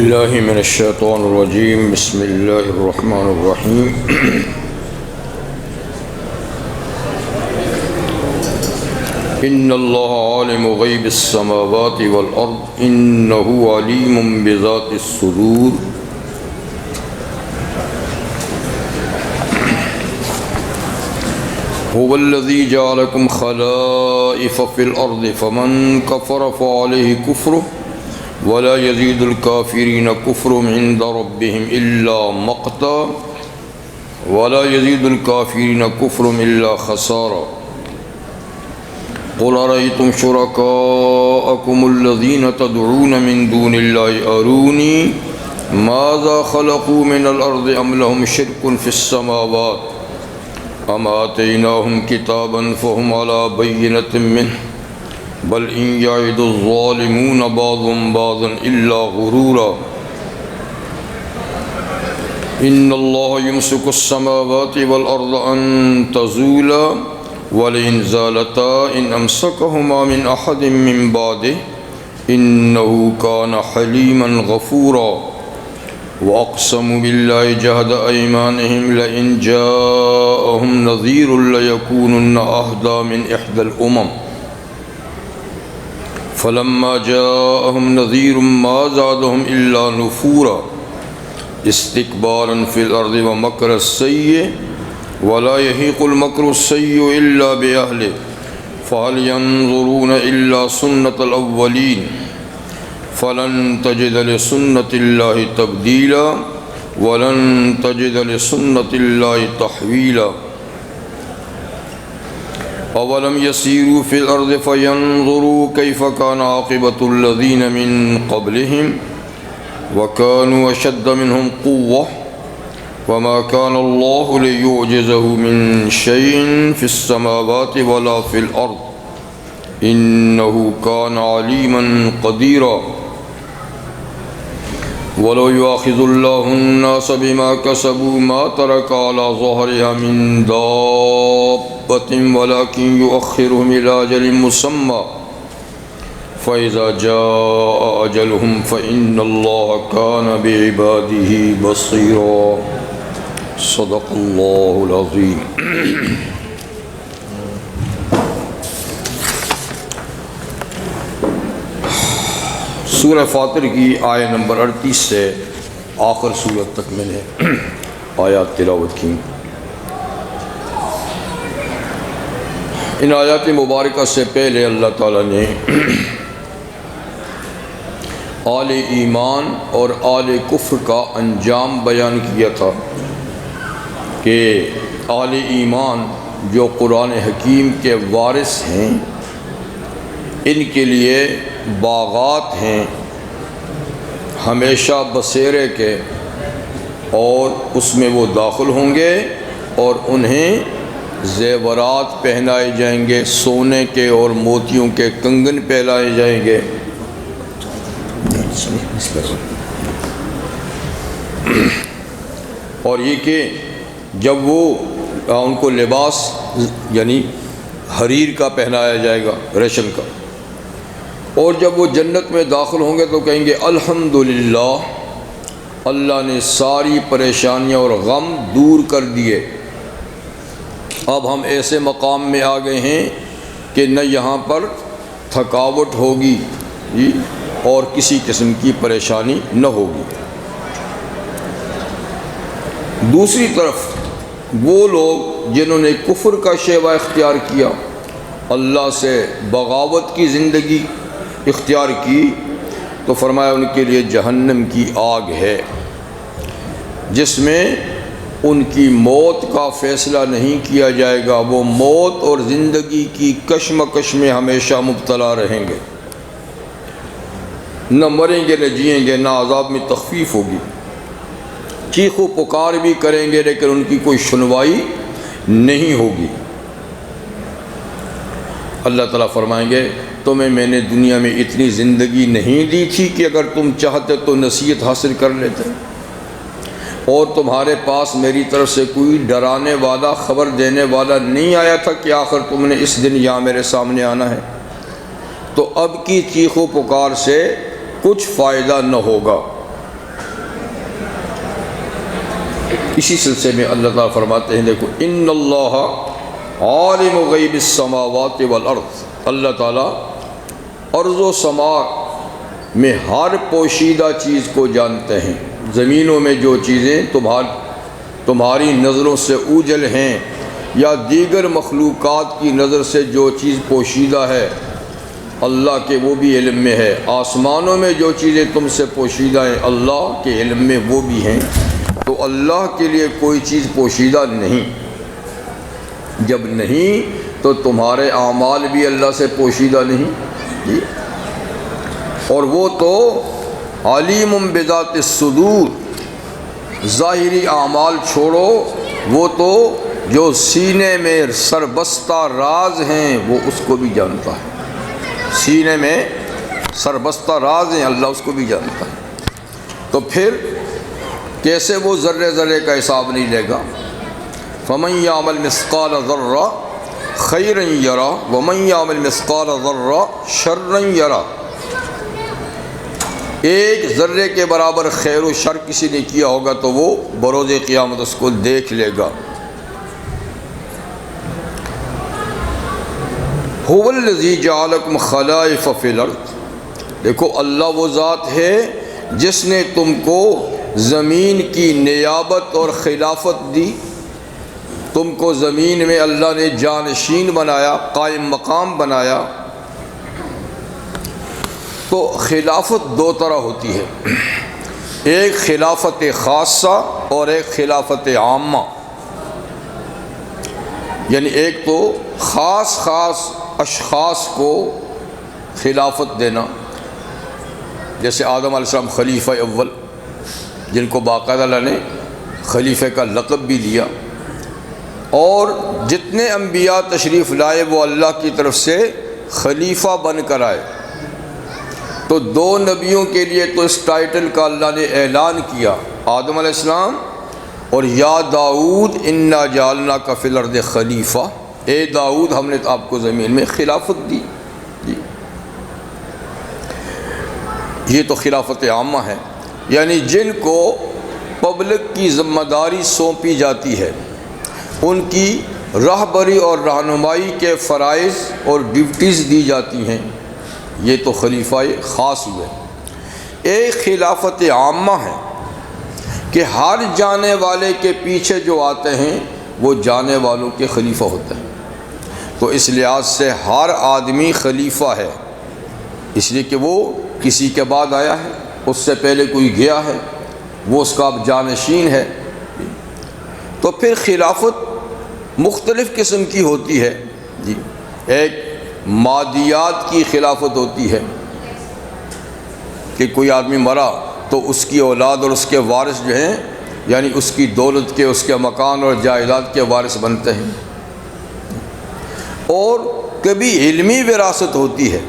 باللہ من الشیطان الرجیم بسم اللہ الرحمن الرحیم ان اللہ عالم غیب السماوات والارض انہ علیم بذات الصدور هو الذی جعلکم خلائف فی الارض فمن کفر فعلیہ کفرہ ولا يزيد الكافرين كفرهم عند ربهم إلا مقتا ولا يزيد الكافرين كفرهم إلا خسارا قل أرأيتم شركاءكم الذين تدعون من دون الله أروني ماذا خلقوا من الأرض أم لهم شرك في السماوات أم آتيناهم كتابا فهم على بينة منه بل ان يعد الظالمون بعضهم بعضا الا غرورا ان الله يمسك السماوات والارض ان تزولا ولئن زالتا ان امسكهما من احد من بعده انه كان حليما غفورا واقسموا بالله جهد ايمانهم لئن جاءهم نذير ليكونن اهدى من احدى الامم فلما جاءهم نذير ما زادهم إلا نفورا استكبارا في الأرض ومكر السيء ولا يحيق المكر السيء إلا بأهله فهل ينظرون إلا سنة الأولين فلن تجد لسنة الله تبديلا ولن تجد لسنة الله تحويلا اولم يسيروا في الارض فينظروا كيف كان عاقبة الذين من قبلهم وكانوا اشد منهم قوة وما كان الله ليعجزه من شيء في السماوات ولا في الارض انه كان عليما قديرا ولو يؤاخذ الله الناس بما كسبوا ما ترك على ظهرها من دابة ولكن يؤخرهم إلى أجل مسمى فإذا جاء أجلهم فإن الله كان بعباده بصيرا صدق الله العظيم سورہ فاطر کی آیت نمبر 38 سے آخر سورت تک میں نے آیات تلاوت کی۔ ان آیات مبارکہ سے پہلے اللہ تعالیٰ نے آل ایمان اور آل کفر کا انجام بیان کیا تھا کہ آل ایمان جو قرآن حکیم کے وارث ہیں ان کے لیے باغات ہیں ہمیشہ بسیرے کے اور اس میں وہ داخل ہوں گے اور انہیں زیورات پہنائے جائیں گے، سونے کے اور موتیوں کے کنگن پہنائے جائیں گے۔ اور یہ کہ جب وہ ان کو لباس یعنی حریر کا پہنایا جائے گا، ریشم کا، اور جب وہ جنت میں داخل ہوں گے تو کہیں گے الحمدللہ اللہ نے ساری پریشانیاں اور غم دور کر دیے، اب ہم ایسے مقام میں آ گئے ہیں کہ نہ یہاں پر تھکاوٹ ہوگی اور کسی قسم کی پریشانی نہ ہوگی۔ دوسری طرف وہ لوگ جنہوں نے کفر کا شیوہ اختیار کیا، اللہ سے بغاوت کی زندگی اختیار کی، تو فرمایا ان کے لیے جہنم کی آگ ہے جس میں ان کی موت کا فیصلہ نہیں کیا جائے گا، وہ موت اور زندگی کی کشمکش میں ہمیشہ مبتلا رہیں گے، نہ مریں گے نہ جئیں گے، نہ عذاب میں تخفیف ہوگی، چیخ و پکار بھی کریں گے لیکن ان کی کوئی سنوائی نہیں ہوگی۔ اللہ تعالیٰ فرمائیں گے تمہیں میں نے دنیا میں اتنی زندگی نہیں دی تھی کہ اگر تم چاہتے تو نصیحت حاصل کر لیتے، اور تمہارے پاس میری طرف سے کوئی ڈرانے والا خبر دینے والا نہیں آیا تھا کہ آخر تم نے اس دن یہاں میرے سامنے آنا ہے، تو اب کی چیخ و پکار سے کچھ فائدہ نہ ہوگا، اسی سلسلے میں اللہ تعالیٰ فرماتے ہیں دیکھو ان اللہ عالم غیب السماوات والارض، اللہ تعالیٰ ارض و سما میں ہر پوشیدہ چیز کو جانتے ہیں۔ زمینوں میں جو چیزیں تمہاری نظروں سے اوجھل ہیں یا دیگر مخلوقات کی نظر سے جو چیز پوشیدہ ہے اللہ کے وہ بھی علم میں ہے، آسمانوں میں جو چیزیں تم سے پوشیدہ ہیں اللہ کے علم میں وہ بھی ہیں۔ تو اللہ کے لیے کوئی چیز پوشیدہ نہیں، جب نہیں تو تمہارے اعمال بھی اللہ سے پوشیدہ نہیں، اور وہ تو علیم بذات الصدور، ظاہری اعمال چھوڑو، وہ تو جو سینے میں سربستہ راز ہیں وہ اس کو بھی جانتا ہے، سینے میں سربستہ راز ہیں اللہ اس کو بھی جانتا ہے۔ تو پھر کیسے وہ ذرے ذرے کا حساب نہیں لے گا؟ فَمَن يَعْمَلْ مِثْقَالَ ذَرَّةٍ خَيْرًا يَرَهُ وَمَن يَعْمَلْ مِثْقَالَ ذَرَّةٍ شَرًّا يَرَهُ۔ ایک ذرے کے برابر خیر و شر کسی نے کیا ہوگا تو وہ بروز قیامت اس کو دیکھ لے گا۔ هُوَ الَّذِي جَعَلَكُمْ خَلَائِفَ فِي الْأَرْضِ، دیکھو اللہ وہ ذات ہے جس نے تم کو زمین کی نیابت اور خلافت دی، تم کو زمین میں اللہ نے جانشین بنایا، قائم مقام بنایا۔ تو خلافت دو طرح ہوتی ہے، ایک خلافت خاصہ اور ایک خلافت عامہ، یعنی ایک تو خاص اشخاص کو خلافت دینا، جیسے آدم علیہ السلام خلیفہ اول جن کو باقاعدہ اللہ نے خلیفہ کا لقب بھی دیا، اور جتنے انبیاء تشریف لائے وہ اللہ کی طرف سے خلیفہ بن کر آئے۔ تو دو نبیوں کے لیے تو اس ٹائٹل کا اللہ نے اعلان کیا، آدم علیہ السلام اور یا داؤد انا جعلناک فی الارض خلیفہ، اے داؤد ہم نے آپ کو زمین میں خلافت دی۔ یہ تو خلافت عامہ ہے، یعنی جن کو پبلک کی ذمہ داری سونپی جاتی ہے، ان کی رہبری اور رہنمائی کے فرائض اور ڈیوٹیز دی جاتی ہیں، یہ تو خلیفہ خاص ہوئے۔ ایک خلافت عامہ ہے کہ ہر جانے والے کے پیچھے جو آتے ہیں وہ جانے والوں کے خلیفہ ہوتے ہیں۔ تو اس لحاظ سے ہر آدمی خلیفہ ہے، اس لیے کہ وہ کسی کے بعد آیا ہے، اس سے پہلے کوئی گیا ہے، وہ اس کا اب جانشین ہے۔ تو پھر خلافت مختلف قسم کی ہوتی ہے جی، ایک مادیات کی خلافت ہوتی ہے کہ کوئی آدمی مرا تو اس کی اولاد اور اس کے وارث جو ہیں، یعنی اس کی دولت کے، اس کے مکان اور جائیداد کے وارث بنتے ہیں۔ اور کبھی علمی وراثت ہوتی ہے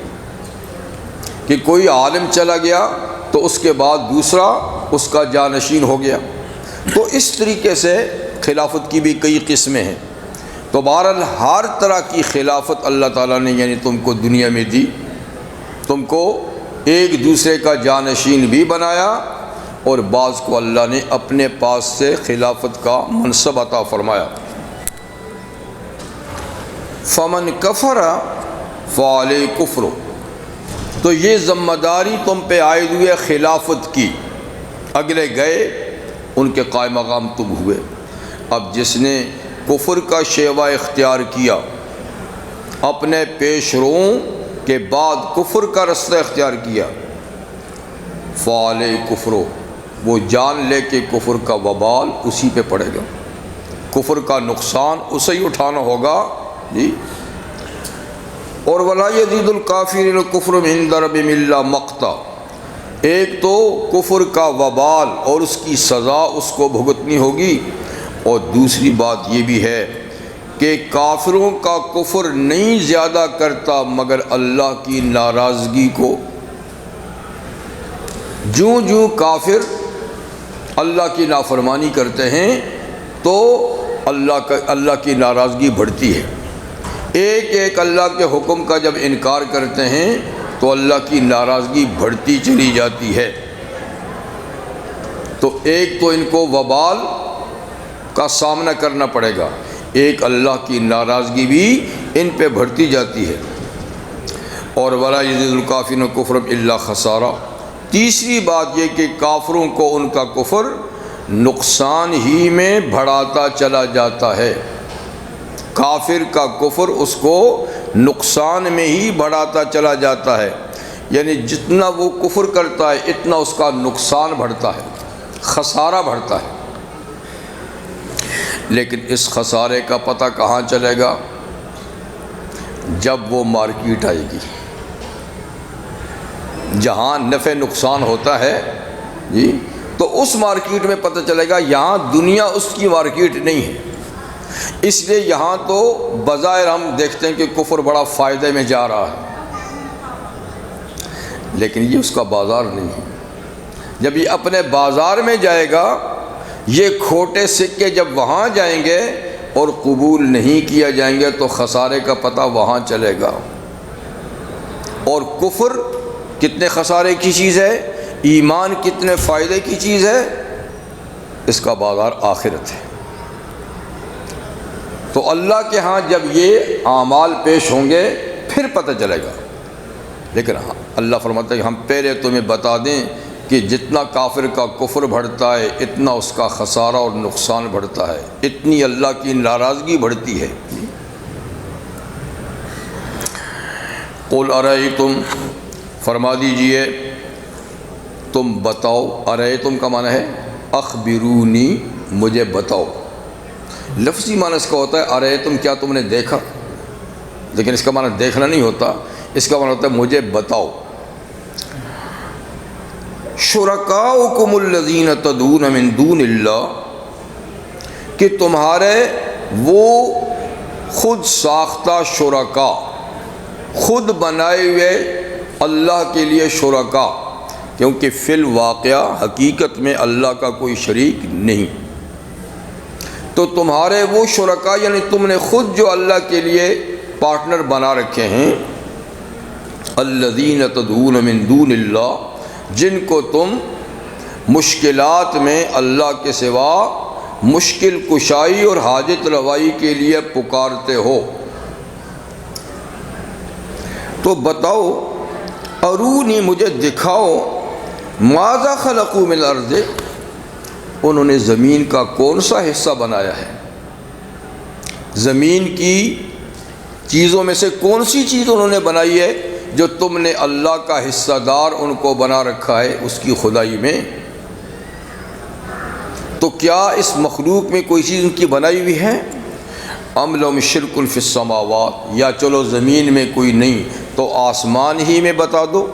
کہ کوئی عالم چلا گیا تو اس کے بعد دوسرا اس کا جانشین ہو گیا۔ تو اس طریقے سے خلافت کی بھی کئی قسمیں ہیں۔ تو بہرحال ہر طرح کی خلافت اللہ تعالیٰ نے یعنی تم کو دنیا میں دی، تم کو ایک دوسرے کا جانشین بھی بنایا، اور بعض کو اللہ نے اپنے پاس سے خلافت کا منصب عطا فرمایا۔ فمن کفر فعلیہ کفر، تو یہ ذمہ داری تم پہ عائد ہوئی ہے خلافت کی، اگلے گئے ان کے قائم مقام تم ہوئے۔ اب جس نے کفر کا شیوہ اختیار کیا، اپنے پیش روؤں کے بعد کفر کا رستہ اختیار کیا، فعلیہ کفر، وہ جان لے کہ کفر کا وبال اسی پہ پڑے گا، کفر کا نقصان اسے ہی اٹھانا ہوگا جی۔ اور ولا یزید الکافرین کفرہم عند ربہم الا مقتا، ایک تو کفر کا وبال اور اس کی سزا اس کو بھگتنی ہوگی، اور دوسری بات یہ بھی ہے کہ کافروں کا کفر نہیں زیادہ کرتا مگر اللہ کی ناراضگی کو۔ جوں جوں کافر اللہ کی نافرمانی کرتے ہیں تو اللہ کی ناراضگی بڑھتی ہے۔ ایک ایک اللہ کے حکم کا جب انکار کرتے ہیں تو اللہ کی ناراضگی بڑھتی چلی جاتی ہے۔ تو ایک تو ان کو وبال کا سامنا کرنا پڑے گا۔ ایک اللہ کی ناراضگی بھی ان پہ بڑھتی جاتی ہے۔ اور ولا یزید الکافرین کفرا الا خسارہ، تیسری بات یہ کہ کافروں کو ان کا کفر نقصان ہی میں بڑھاتا چلا جاتا ہے۔ کافر کا کفر اس کو نقصان میں ہی بڑھاتا چلا جاتا ہے، یعنی جتنا وہ کفر کرتا ہے اتنا اس کا نقصان بڑھتا ہے، خسارہ بڑھتا ہے۔ لیکن اس خسارے کا پتہ کہاں چلے گا؟ جب وہ مارکیٹ آئے گی، جہاں نفع نقصان ہوتا ہے جی، تو اس مارکیٹ میں پتہ چلے گا۔ یہاں دنیا اس کی مارکیٹ نہیں ہے، اس لیے یہاں تو بظاہر ہم دیکھتے ہیں کہ کفر بڑا فائدے میں جا رہا ہے، لیکن یہ اس کا بازار نہیں ہے۔ جب یہ اپنے بازار میں جائے گا، یہ کھوٹے سکے جب وہاں جائیں گے اور قبول نہیں کیا جائیں گے تو خسارے کا پتہ وہاں چلے گا۔ اور کفر کتنے خسارے کی چیز ہے، ایمان کتنے فائدے کی چیز ہے، اس کا بازار آخرت ہے۔ تو اللہ کے ہاں جب یہ اعمال پیش ہوں گے پھر پتہ چلے گا۔ لیکن اللہ فرماتا ہے کہ ہم پہلے تمہیں بتا دیں کہ جتنا کافر کا کفر بڑھتا ہے اتنا اس کا خسارہ اور نقصان بڑھتا ہے، اتنی اللہ کی ناراضگی بڑھتی ہے۔ قل ارأیتم، فرما دیجئے تم بتاؤ، ارأیتم کا معنی ہے اخبرونی، مجھے بتاؤ۔ لفظی معنی اس کا ہوتا ہے ارأیتم، کیا تم نے دیکھا، لیکن اس کا معنی دیکھنا نہیں ہوتا، اس کا معنی ہوتا ہے مجھے بتاؤ۔ شرکاؤکم الذین تدعون من دون اللہ، کہ تمہارے وہ خود ساختہ شرکا، خود بنائے ہوئے اللہ کے لیے شرکا، کیونکہ فی الواقعہ حقیقت میں اللہ کا کوئی شریک نہیں، تو تمہارے وہ شرکا یعنی تم نے خود جو اللہ کے لیے پارٹنر بنا رکھے ہیں، الذین تدعون من دون اللہ، جن کو تم مشکلات میں اللہ کے سوا مشکل کشائی اور حاجت روائی کے لیے پکارتے ہو، تو بتاؤ، ارونی، مجھے دکھاؤ، ماذا خلقوا من الارض، انہوں نے زمین کا کون سا حصہ بنایا ہے، زمین کی چیزوں میں سے کون سی چیز انہوں نے بنائی ہے جو تم نے اللہ کا حصہ دار ان کو بنا رکھا ہے اس کی خدائی میں۔ تو کیا اس مخلوق میں کوئی چیز ان کی بنائی ہوئی ہے؟ ام لہم شرک فی السماوات، یا چلو زمین میں کوئی نہیں تو آسمان ہی میں بتا دو،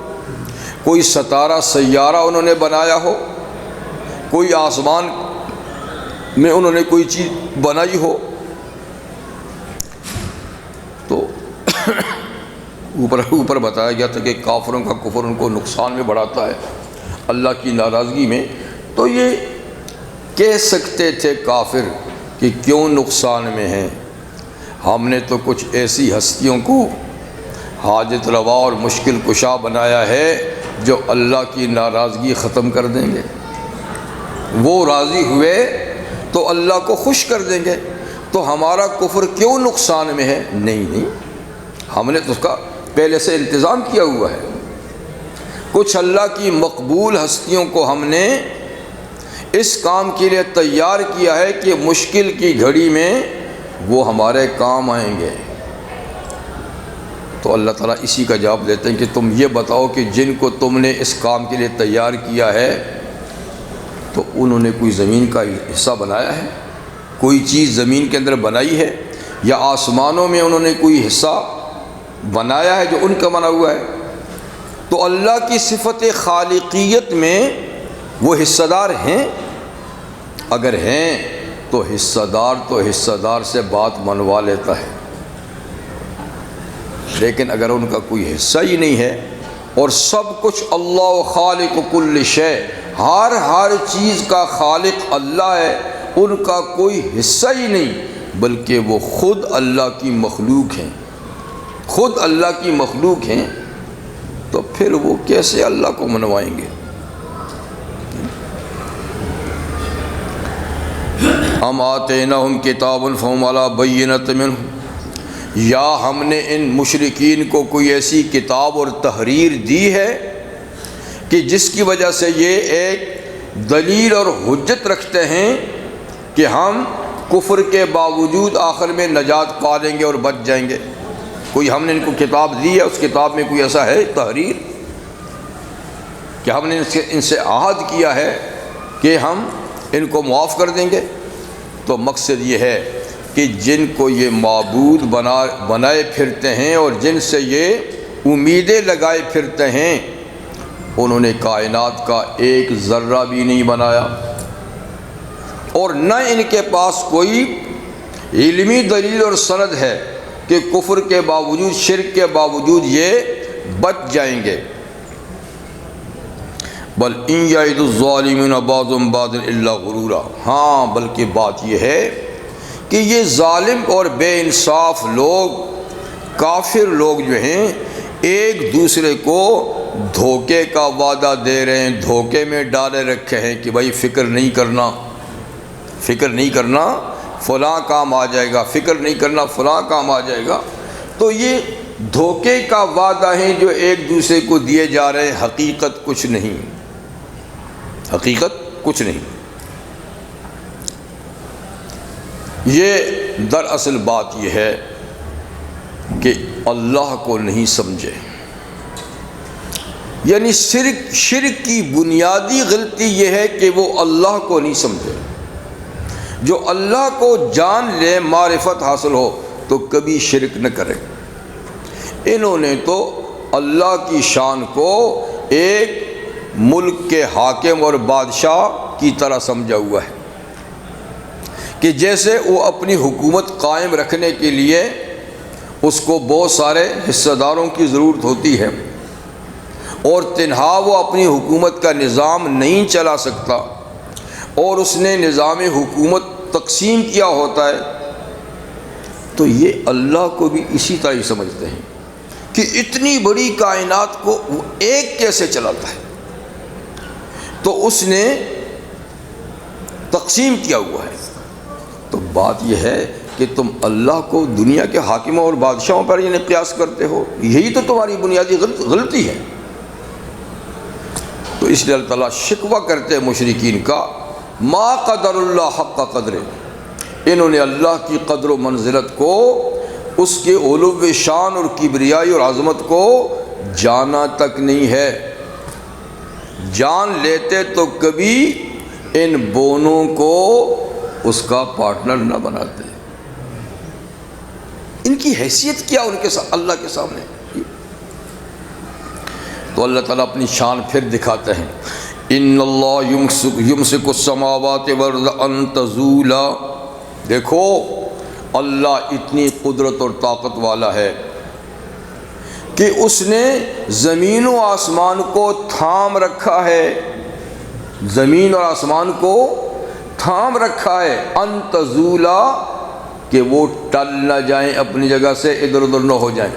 کوئی ستارہ سیارہ انہوں نے بنایا ہو، کوئی آسمان میں انہوں نے کوئی چیز بنائی ہو، تو اوپر بتایا گیا تھا کہ کافروں کا کفر ان کو نقصان میں بڑھاتا ہے، اللہ کی ناراضگی میں۔ تو یہ کہہ سکتے تھے کافر کہ کیوں نقصان میں ہیں، ہم نے تو کچھ ایسی ہستیوں کو حاجت روا اور مشکل کشا بنایا ہے جو اللہ کی ناراضگی ختم کر دیں گے، وہ راضی ہوئے تو اللہ کو خوش کر دیں گے، تو ہمارا کفر کیوں نقصان میں ہے؟ نہیں، ہم نے تو اس کا پہلے سے انتظام کیا ہوا ہے۔ کچھ اللہ کی مقبول ہستیوں کو ہم نے اس کام کے لیے تیار کیا ہے کہ مشکل کی گھڑی میں وہ ہمارے کام آئیں گے۔ تو اللہ تعالیٰ اسی کا جواب دیتے ہیں کہ تم یہ بتاؤ کہ جن کو تم نے اس کام کے لیے تیار کیا ہے تو انہوں نے کوئی زمین کا حصہ بنایا ہے، کوئی چیز زمین کے اندر بنائی ہے، یا آسمانوں میں انہوں نے کوئی حصہ بنایا ہے جو ان کا بنا ہوا ہے؟ تو اللہ کی صفت خالقیت میں وہ حصہ دار ہیں؟ اگر ہیں تو حصہ دار سے بات منوا لیتا ہے، لیکن اگر ان کا کوئی حصہ ہی نہیں ہے اور سب کچھ اللہ خالق کل شے، ہر چیز کا خالق اللہ ہے، ان کا کوئی حصہ ہی نہیں بلکہ وہ خود اللہ کی مخلوق ہیں، خود اللہ کی مخلوق ہیں، تو پھر وہ کیسے اللہ کو منوائیں گے؟ ام آتیناہم کتابا فہم علی بینۃ منہ، یا ہم نے ان مشرکین کو کوئی ایسی کتاب اور تحریر دی ہے کہ جس کی وجہ سے یہ ایک دلیل اور حجت رکھتے ہیں کہ ہم کفر کے باوجود آخر میں نجات پا لیں گے اور بچ جائیں گے۔ کوئی ہم نے ان کو کتاب دی ہے، اس کتاب میں کوئی ایسا ہے تحریر کہ ہم نے ان سے عہد کیا ہے کہ ہم ان کو معاف کر دیں گے؟ تو مقصد یہ ہے کہ جن کو یہ معبود بنائے پھرتے ہیں اور جن سے یہ امیدیں لگائے پھرتے ہیں، انہوں نے کائنات کا ایک ذرہ بھی نہیں بنایا، اور نہ ان کے پاس کوئی علمی دلیل اور سند ہے کہ کفر کے باوجود، شرک کے باوجود یہ بچ جائیں گے۔ بل ان یعد الظالمون بعضهم بعضا الا غرورا، ہاں بلکہ بات یہ ہے کہ یہ ظالم اور بے انصاف لوگ، کافر لوگ جو ہیں، ایک دوسرے کو دھوکے کا وعدہ دے رہے ہیں، دھوکے میں ڈالے رکھے ہیں کہ بھائی فکر نہیں کرنا فلاں کام آ جائے گا، فکر نہیں کرنا فلاں کام آ جائے گا۔ تو یہ دھوکے کا وعدہ ہیں جو ایک دوسرے کو دیے جا رہے ہیں، حقیقت کچھ نہیں، حقیقت کچھ نہیں۔ یہ دراصل بات یہ ہے کہ اللہ کو نہیں سمجھے، یعنی شرک کی بنیادی غلطی یہ ہے کہ وہ اللہ کو نہیں سمجھے۔ جو اللہ کو جان لے، معرفت حاصل ہو، تو کبھی شرک نہ کرے۔ انہوں نے تو اللہ کی شان کو ایک ملک کے حاکم اور بادشاہ کی طرح سمجھا ہوا ہے کہ جیسے وہ اپنی حکومت قائم رکھنے کے لیے اس کو بہت سارے حصہ داروں کی ضرورت ہوتی ہے، اور تنہا وہ اپنی حکومت کا نظام نہیں چلا سکتا، اور اس نے نظام حکومت تقسیم کیا ہوتا ہے، تو یہ اللہ کو بھی اسی طرح ہی سمجھتے ہیں کہ اتنی بڑی کائنات کو وہ ایک کیسے چلاتا ہے، تو اس نے تقسیم کیا ہوا ہے۔ تو بات یہ ہے کہ تم اللہ کو دنیا کے حاکموں اور بادشاہوں پر یعنی قیاس کرتے ہو، یہی تو تمہاری بنیادی غلطی ہے۔ تو اس لیے اللہ تعالیٰ شکوہ کرتے ہیں مشرکین کا، ما قدر اللہ حق قدر، انہوں نے اللہ کی قدر و منزلت کو، اس کے علو شان اور کبریائی اور عظمت کو جانا تک نہیں ہے۔ جان لیتے تو کبھی ان بونوں کو اس کا پارٹنر نہ بناتے۔ ان کی حیثیت کیا ان کے ساتھ اللہ کے سامنے؟ تو اللہ تعالیٰ اپنی شان پھر دکھاتے ہیں، ان اللہ یمسک السماوات والارض ان تزولا، دیکھو اللہ اتنی قدرت اور طاقت والا ہے کہ اس نے زمین و آسمان کو تھام رکھا ہے، زمین اور آسمان کو تھام رکھا ہے، ان تزولا، کہ وہ ٹل نہ جائیں اپنی جگہ سے، ادھر ادھر نہ ہو جائیں۔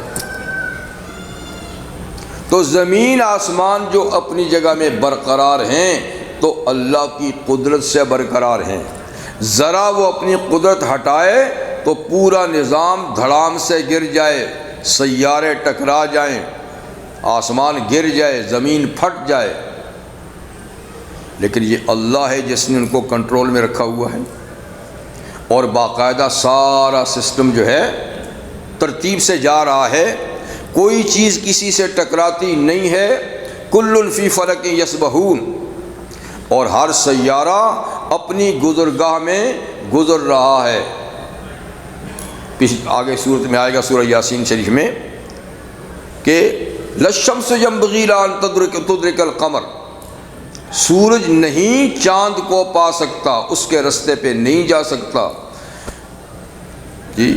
تو زمین آسمان جو اپنی جگہ میں برقرار ہیں تو اللہ کی قدرت سے برقرار ہیں، ذرا وہ اپنی قدرت ہٹائے تو پورا نظام دھڑام سے گر جائے، سیارے ٹکرا جائیں، آسمان گر جائے، زمین پھٹ جائے، لیکن یہ اللہ ہے جس نے ان کو کنٹرول میں رکھا ہوا ہے، اور باقاعدہ سارا سسٹم جو ہے ترتیب سے جا رہا ہے، کوئی چیز کسی سے ٹکراتی نہیں ہے، کل فی فلک یسبحون، اور ہر سیارہ اپنی گزرگاہ میں گزر رہا ہے۔ آگے صورت میں آئے گا سورہ یاسین شریف میں کہ للشمس ينبغي لها ان تدرك القمر، سورج نہیں چاند کو پا سکتا، اس کے رستے پہ نہیں جا سکتا جی،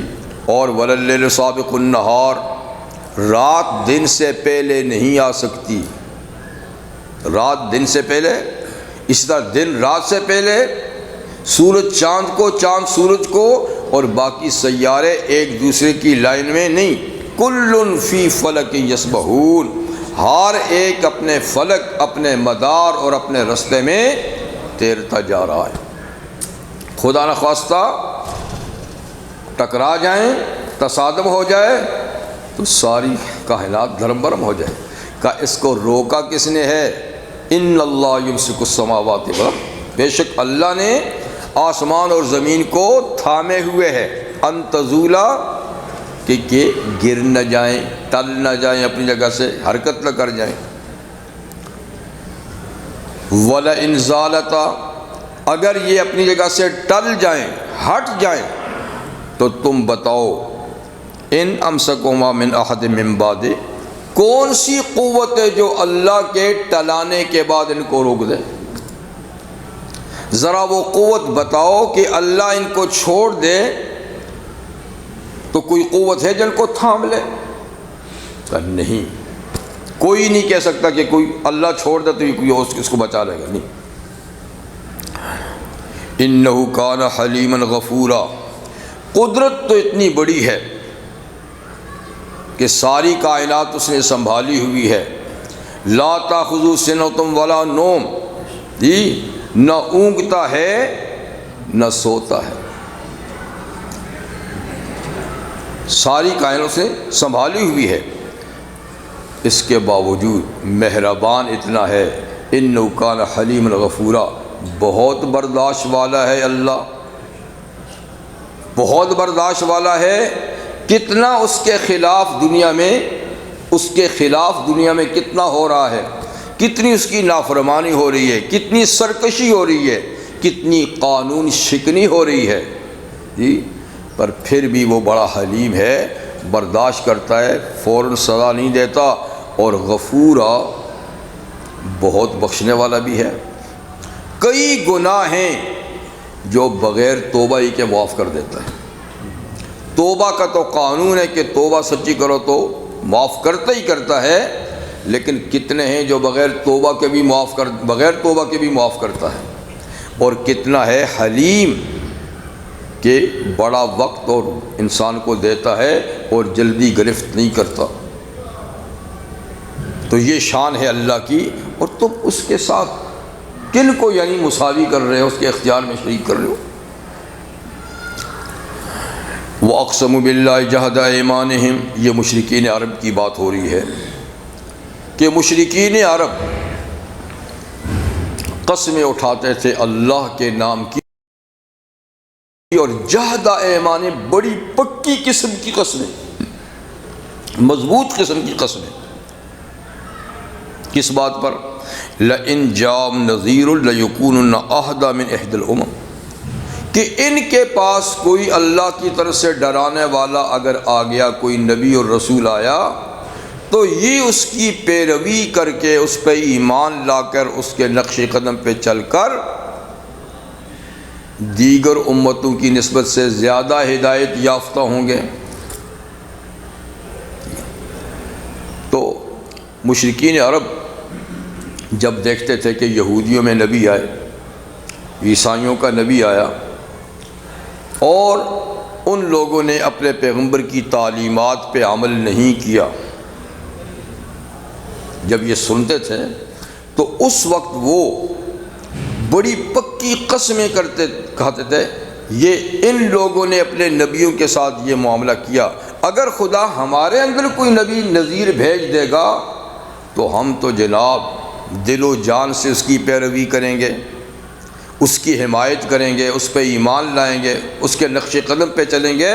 اور ولللیل سابق النہار، رات دن سے پہلے نہیں آ سکتی، رات دن سے پہلے، اس طرح دن رات سے پہلے، سورج چاند کو، چاند سورج کو، اور باقی سیارے ایک دوسرے کی لائن میں نہیں، کل فی فلک یسبحون، ہر ایک اپنے فلک، اپنے مدار اور اپنے رستے میں تیرتا جا رہا ہے۔ خدا نخواستہ ٹکرا جائیں، تصادم ہو جائے تو ساری کائنات دھرم برم ہو جائے۔ کہ اس کو روکا کس نے ہے؟ ان اللہ یمسک السماوات والارض، بے شک اللہ نے آسمان اور زمین کو تھامے ہوئے ہے، ان تزولا، کہ گر نہ جائیں، ٹل نہ جائیں، اپنی جگہ سے حرکت نہ کر جائیں۔ وَلَئِنْ زَالَتَا، اگر یہ اپنی جگہ سے ٹل جائیں، ہٹ جائیں، تو تم بتاؤ ان امسکہما من احد من بعد، کون سی قوت ہے جو اللہ کے ٹلانے کے بعد ان کو روک دے؟ ذرا وہ قوت بتاؤ کہ اللہ ان کو چھوڑ دے تو کوئی قوت ہے جن کو تھام لے؟ نہیں، کوئی نہیں کہہ سکتا کہ کوئی اللہ چھوڑ دے تو یہ کوئی اس کو بچا لے گا، نہیں۔ انہ کان حلیما غفورا، قدرت تو اتنی بڑی ہے کہ ساری کائنات اس نے سنبھالی ہوئی ہے۔ لا تاخذو سنۃ ولا نوم، جی نہ اونگتا ہے نہ سوتا ہے، ساری کائنات سے سنبھالی ہوئی ہے، اس کے باوجود مہربان اتنا ہے۔ انہ کان حلیما غفورا، بہت برداشت والا ہے اللہ، بہت برداشت والا ہے۔ کتنا اس کے خلاف دنیا میں کتنا ہو رہا ہے، کتنی اس کی نافرمانی ہو رہی ہے، کتنی سرکشی ہو رہی ہے، کتنی قانون شکنی ہو رہی ہے، جی، پر پھر بھی وہ بڑا حلیم ہے، برداشت کرتا ہے، فوراً سزا نہیں دیتا، اور غفورا، بہت بخشنے والا بھی ہے۔ کئی گناہ ہیں جو بغیر توبہ ہی کے معاف کر دیتا ہے۔ توبہ کا تو قانون ہے کہ توبہ سچی کرو تو معاف کرتا ہی کرتا ہے، لیکن کتنے ہیں جو بغیر توبہ کے بھی معاف کرتا ہے، اور کتنا ہے حلیم کہ بڑا وقت اور انسان کو دیتا ہے اور جلدی گرفت نہیں کرتا۔ تو یہ شان ہے اللہ کی، اور تم اس کے ساتھ کن کو یعنی مساوی کر رہے ہو، اس کے اختیار میں شریک کر رہے ہو۔ وَأَقْسَمُوا بِاللَّهِ جَهْدَ أَيْمَانِهِمْ، یہ مشرکین عرب کی بات ہو رہی ہے کہ مشرکین عرب قسمیں اٹھاتے تھے اللہ کے نام کی، اور جہد ایمان، بڑی پکی قسم کی قسمیں، مضبوط قسم کی قسمیں۔ کس بات پر؟ لَإِن جَاءَهُمْ نَذِيرٌ لَيَكُونُنَّ أَهْدَىٰ مِنْ إِحْدَى الْأُمَمِ، کہ ان کے پاس کوئی اللہ کی طرف سے ڈرانے والا اگر آ گیا، کوئی نبی اور رسول آیا، تو یہ اس کی پیروی کر کے، اس پہ ایمان لا کر، اس کے نقش قدم پہ چل کر دیگر امتوں کی نسبت سے زیادہ ہدایت یافتہ ہوں گے۔ تو مشرکین عرب جب دیکھتے تھے کہ یہودیوں میں نبی آئے، عیسائیوں کا نبی آیا، اور ان لوگوں نے اپنے پیغمبر کی تعلیمات پہ عمل نہیں کیا، جب یہ سنتے تھے تو اس وقت وہ بڑی پکی قسمیں کہتے تھے، یہ ان لوگوں نے اپنے نبیوں کے ساتھ یہ معاملہ کیا، اگر خدا ہمارے اندر کوئی نبی نذیر بھیج دے گا تو ہم تو جناب دل و جان سے اس کی پیروی کریں گے، اس کی حمایت کریں گے، اس پہ ایمان لائیں گے، اس کے نقش قدم پہ چلیں گے،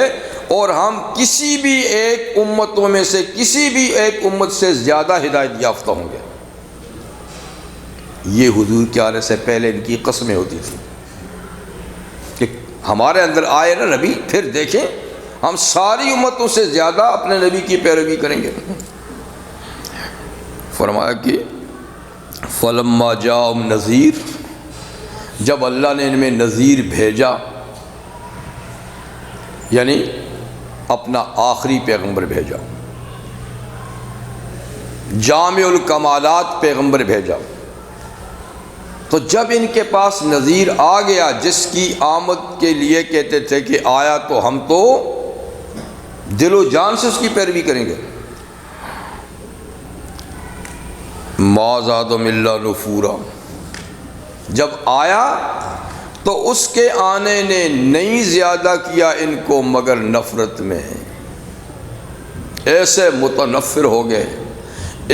اور ہم کسی بھی ایک امتوں میں سے کسی بھی ایک امت سے زیادہ ہدایت یافتہ ہوں گے۔ یہ حضور کے آنے سے پہلے ان کی قسمیں ہوتی تھیں کہ ہمارے اندر آئے نا نبی، پھر دیکھیں ہم ساری امتوں سے زیادہ اپنے نبی کی پیروی کریں گے۔ فرمایا کہ فلما جاءہم نذیر، جب اللہ نے ان میں نذیر بھیجا، یعنی اپنا آخری پیغمبر بھیجا، جامع الکمالات پیغمبر بھیجا، تو جب ان کے پاس نذیر آ گیا جس کی آمد کے لیے کہتے تھے کہ آیا تو ہم تو دل و جان سے اس کی پیروی کریں گے، ما زادہم الا نفورا، جب آیا تو اس کے آنے نے نہیں زیادہ کیا ان کو مگر نفرت میں، ایسے متنفر ہو گئے،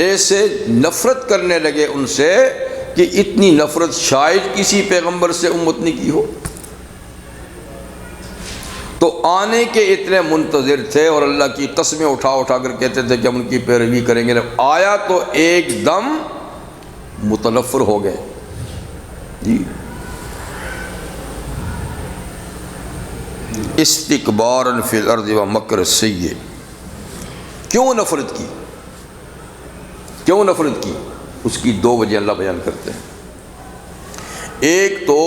ایسے نفرت کرنے لگے ان سے کہ اتنی نفرت شاید کسی پیغمبر سے امت نے کی ہو۔ تو آنے کے اتنے منتظر تھے اور اللہ کی قسمیں اٹھا اٹھا کر کہتے تھے کہ ہم ان کی پیروی کریں گے، آیا تو ایک دم متنفر ہو گئے جی۔ استکبارا فی الارض و مکر السیئ، کیوں نفرت کی؟ کیوں نفرت کی؟ اس کی دو وجہ اللہ بیان کرتے ہیں۔ ایک تو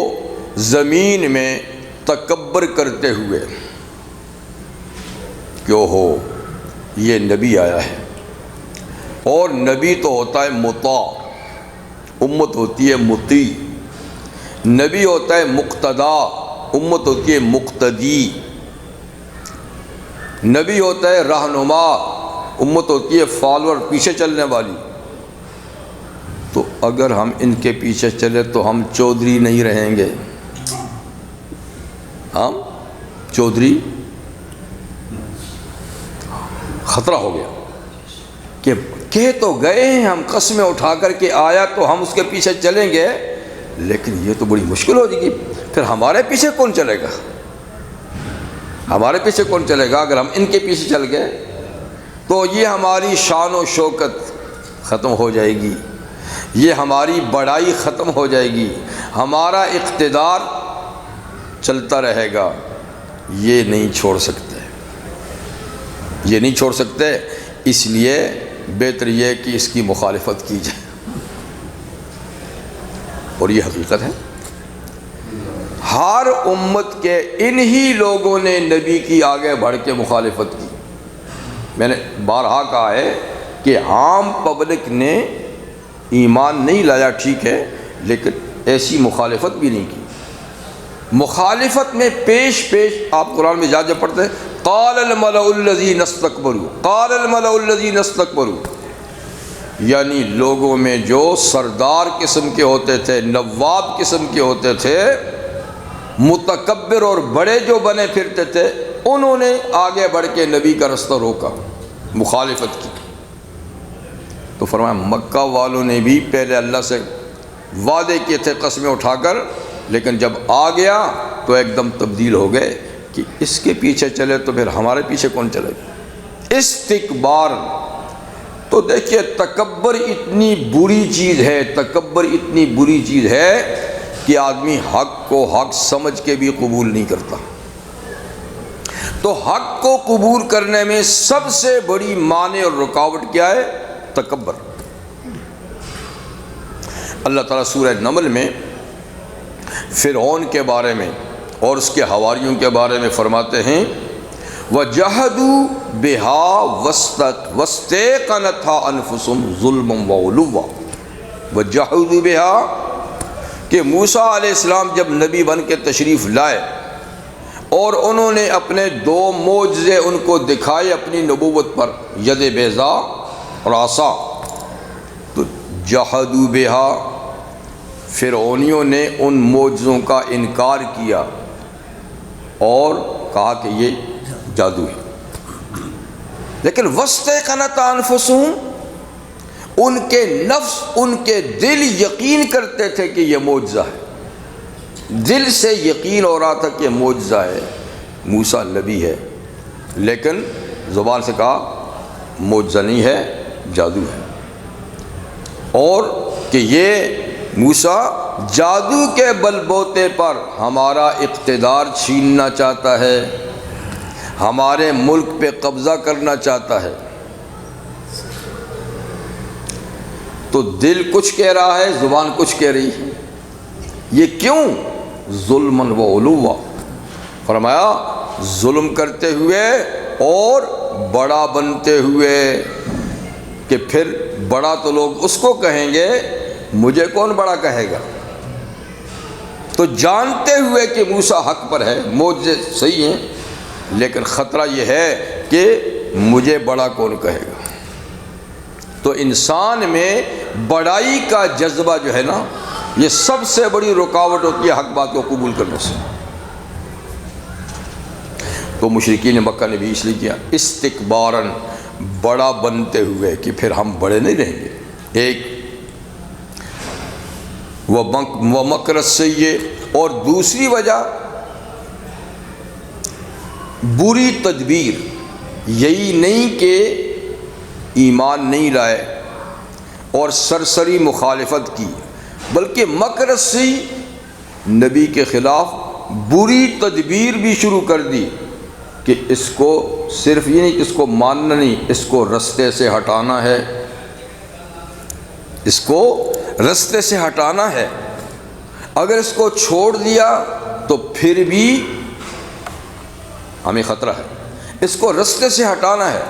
زمین میں تکبر کرتے ہوئے کہ ہو یہ نبی آیا ہے، اور نبی تو ہوتا ہے مطاع، امت ہوتی ہے مطیع، نبی ہوتا ہے مقتدا، امت ہوتی ہے مقتدی، نبی ہوتا ہے رہنما، امت ہوتی ہے فالور، پیچھے چلنے والی۔ تو اگر ہم ان کے پیچھے چلے تو ہم چودھری نہیں رہیں گے، ہم چودھری، خطرہ ہو گیا کہ کہہ تو گئے ہیں ہم قسمیں اٹھا کر کے آیا تو ہم اس کے پیچھے چلیں گے، لیکن یہ تو بڑی مشکل ہو جائے گی، پھر ہمارے پیچھے کون چلے گا؟ ہمارے پیچھے کون چلے گا؟ اگر ہم ان کے پیچھے چل گئے تو یہ ہماری شان و شوکت ختم ہو جائے گی، یہ ہماری بڑائی ختم ہو جائے گی، ہمارا اقتدار چلتا رہے گا، یہ نہیں چھوڑ سکتے، یہ نہیں چھوڑ سکتے۔ اس لیے بہتر یہ کہ اس کی مخالفت کی جائے، اور یہ حقیقت ہے۔ ہر امت کے انہی لوگوں نے نبی کی آگے بڑھ کے مخالفت کی۔ میں نے بارہا کہا ہے کہ عام پبلک نے ایمان نہیں لایا، ٹھیک ہے، لیکن ایسی مخالفت بھی نہیں کی۔ مخالفت میں پیش آپ قرآن میں جا پڑھتے ہیں، قال الملأ الذین استکبروا، قال الملأ الذین استکبروا، یعنی لوگوں میں جو سردار قسم کے ہوتے تھے، نواب قسم کے ہوتے تھے، متکبر اور بڑے جو بنے پھرتے تھے، انہوں نے آگے بڑھ کے نبی کا رستہ روکا، مخالفت کی۔ تو فرمایا مکہ والوں نے بھی پہلے اللہ سے وعدے کیے تھے قسمیں اٹھا کر، لیکن جب آ گیا تو ایک دم تبدیل ہو گئے کہ اس کے پیچھے چلے تو پھر ہمارے پیچھے کون چلے گا؟ استکبار۔ تو دیکھیے تکبر اتنی بری چیز ہے، تکبر اتنی بری چیز ہے کہ آدمی حق کو حق سمجھ کے بھی قبول نہیں کرتا۔ تو حق کو قبول کرنے میں سب سے بڑی مانع اور رکاوٹ کیا ہے؟ تکبر۔ اللہ تعالیٰ سورہ نمل میں فرعون کے بارے میں اور اس کے حواریوں کے بارے میں فرماتے ہیں وَجَحَدُوا بِهَا وَاسْتَيْقَنَتْهَا أَنفُسُهُمْ ظُلْمًا وَعُلُوًّا۔ وَجَحَدُوا بِهَا کہ موسیٰ علیہ السلام جب نبی بن کے تشریف لائے اور انہوں نے اپنے دو معجزے ان کو دکھائے اپنی نبوت پر، ید بیضا اور عصا، تو جحدوا بها، فرعونیوں نے ان معجزوں کا انکار کیا اور کہا کہ یہ جادو ہے۔ لیکن وَاسْتَيْقَنَتْهَا أَنفُسُهُمْ، ان کے نفس، ان کے دل یقین کرتے تھے کہ یہ معجزہ ہے، دل سے یقین ہو رہا تھا کہ یہ معجزہ ہے، موسیٰ نبی ہے، لیکن زبان سے کہا معجزہ نہیں ہے، جادو ہے، اور کہ یہ موسیٰ جادو کے بل بوتے پر ہمارا اقتدار چھیننا چاہتا ہے، ہمارے ملک پہ قبضہ کرنا چاہتا ہے۔ تو دل کچھ کہہ رہا ہے، زبان کچھ کہہ رہی ہے۔ یہ کیوں؟ ظلماً وعلوا، فرمایا ظلم کرتے ہوئے اور بڑا بنتے ہوئے، کہ پھر بڑا تو لوگ اس کو کہیں گے، مجھے کون بڑا کہے گا؟ تو جانتے ہوئے کہ موسیٰ حق پر ہے، معجزے صحیح ہیں، لیکن خطرہ یہ ہے کہ مجھے بڑا کون کہے گا۔ تو انسان میں بڑائی کا جذبہ جو ہے نا، یہ سب سے بڑی رکاوٹ ہوتی ہے حق بات کو قبول کرنے سے۔ تو مشرکین مکہ نے بھی اس لیے کیا، استکباراً، بڑا بنتے ہوئے کہ پھر ہم بڑے نہیں رہیں گے۔ ایک وَمَكْرَ السَّيِّئِ، اور دوسری وجہ بری تدبیر، یہی نہیں کہ ایمان نہیں لائے اور سرسری مخالفت کی، بلکہ مکر السیء، نبی کے خلاف بری تدبیر بھی شروع کر دی کہ اس کو صرف یہ نہیں کہ اس کو ماننا نہیں، اس کو رستے سے ہٹانا ہے، اس کو رستے سے ہٹانا ہے۔ اگر اس کو چھوڑ دیا تو پھر بھی ہمیں خطرہ ہے، اس کو رستے سے ہٹانا ہے۔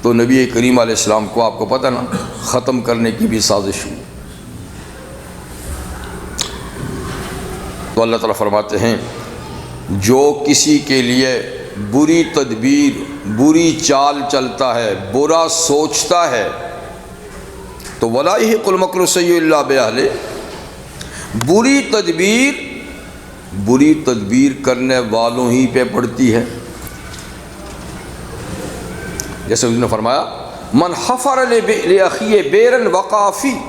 تو نبی کریم علیہ السلام کو آپ کو پتہ نا ختم کرنے کی بھی سازش ہوئی۔ تو اللہ تعالیٰ فرماتے ہیں جو کسی کے لیے بری تدبیر، بری چال چلتا ہے، برا سوچتا ہے، تو وَلَا يَحِقُّ الْمَكْرُ السَّيِّئُ إِلَّا بِأَهْلِهِ، بری تدبیر کرنے والوں ہی پہ پڑتی ہے۔ جیسے اس نے فرمایا من حفر لأخیہ بیرن وقع فیہ،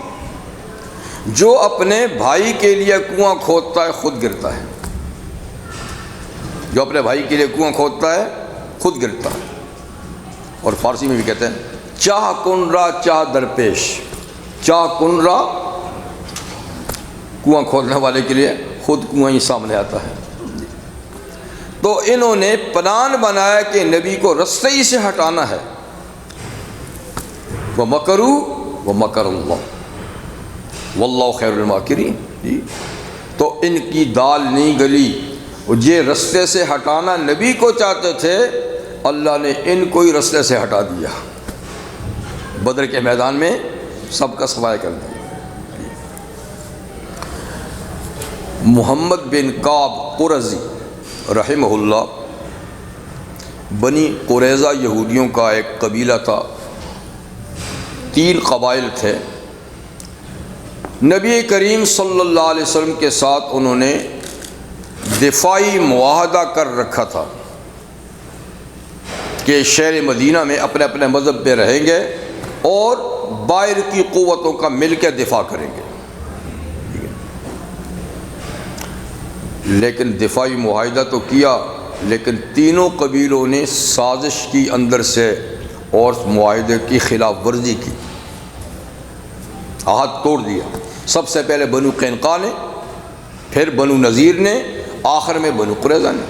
جو اپنے بھائی کے لیے کنواں کھودتا ہے خود گرتا ہے، جو اپنے بھائی کے لیے کنواں کھودتا ہے خود گرتا ہے۔ اور فارسی میں بھی کہتے ہیں چاہ کن را چاہ درپیش، چاہ کن را، کنواں کھودنے والے کے لیے خود کنواں ہی سامنے آتا ہے۔ تو انہوں نے پلان بنایا کہ نبی کو رستے ہی سے ہٹانا ہے۔ وَمَكَرُوا وَمَكَرَ اللَّهُ وَاللَّهُ خَيْرُ الْمَاكِرِينَ۔ تو ان کی دال نہیں گلی، یہ رستے سے ہٹانا نبی کو چاہتے تھے، اللہ نے ان کو ہی رستے سے ہٹا دیا، بدر کے میدان میں سب کا صفایا کر دیا۔ محمد بن کعب قرظی رحمہ اللہ، بنی قریظہ یہودیوں کا ایک قبیلہ تھا، 3 قبائل تھے۔ نبی کریم صلی اللہ علیہ وسلم کے ساتھ انہوں نے دفاعی معاہدہ کر رکھا تھا کہ شہر مدینہ میں اپنے اپنے مذہب پہ رہیں گے اور باہر کی قوتوں کا مل کے دفاع کریں گے۔ لیکن دفاعی معاہدہ تو کیا، لیکن تینوں قبیلوں نے سازش کی اندر سے اور معاہدے کی خلاف ورزی کی، عہد توڑ دیا۔ سب سے پہلے بنو قینقاع نے، پھر بنو نذیر نے، آخر میں بنو قریظہ نے۔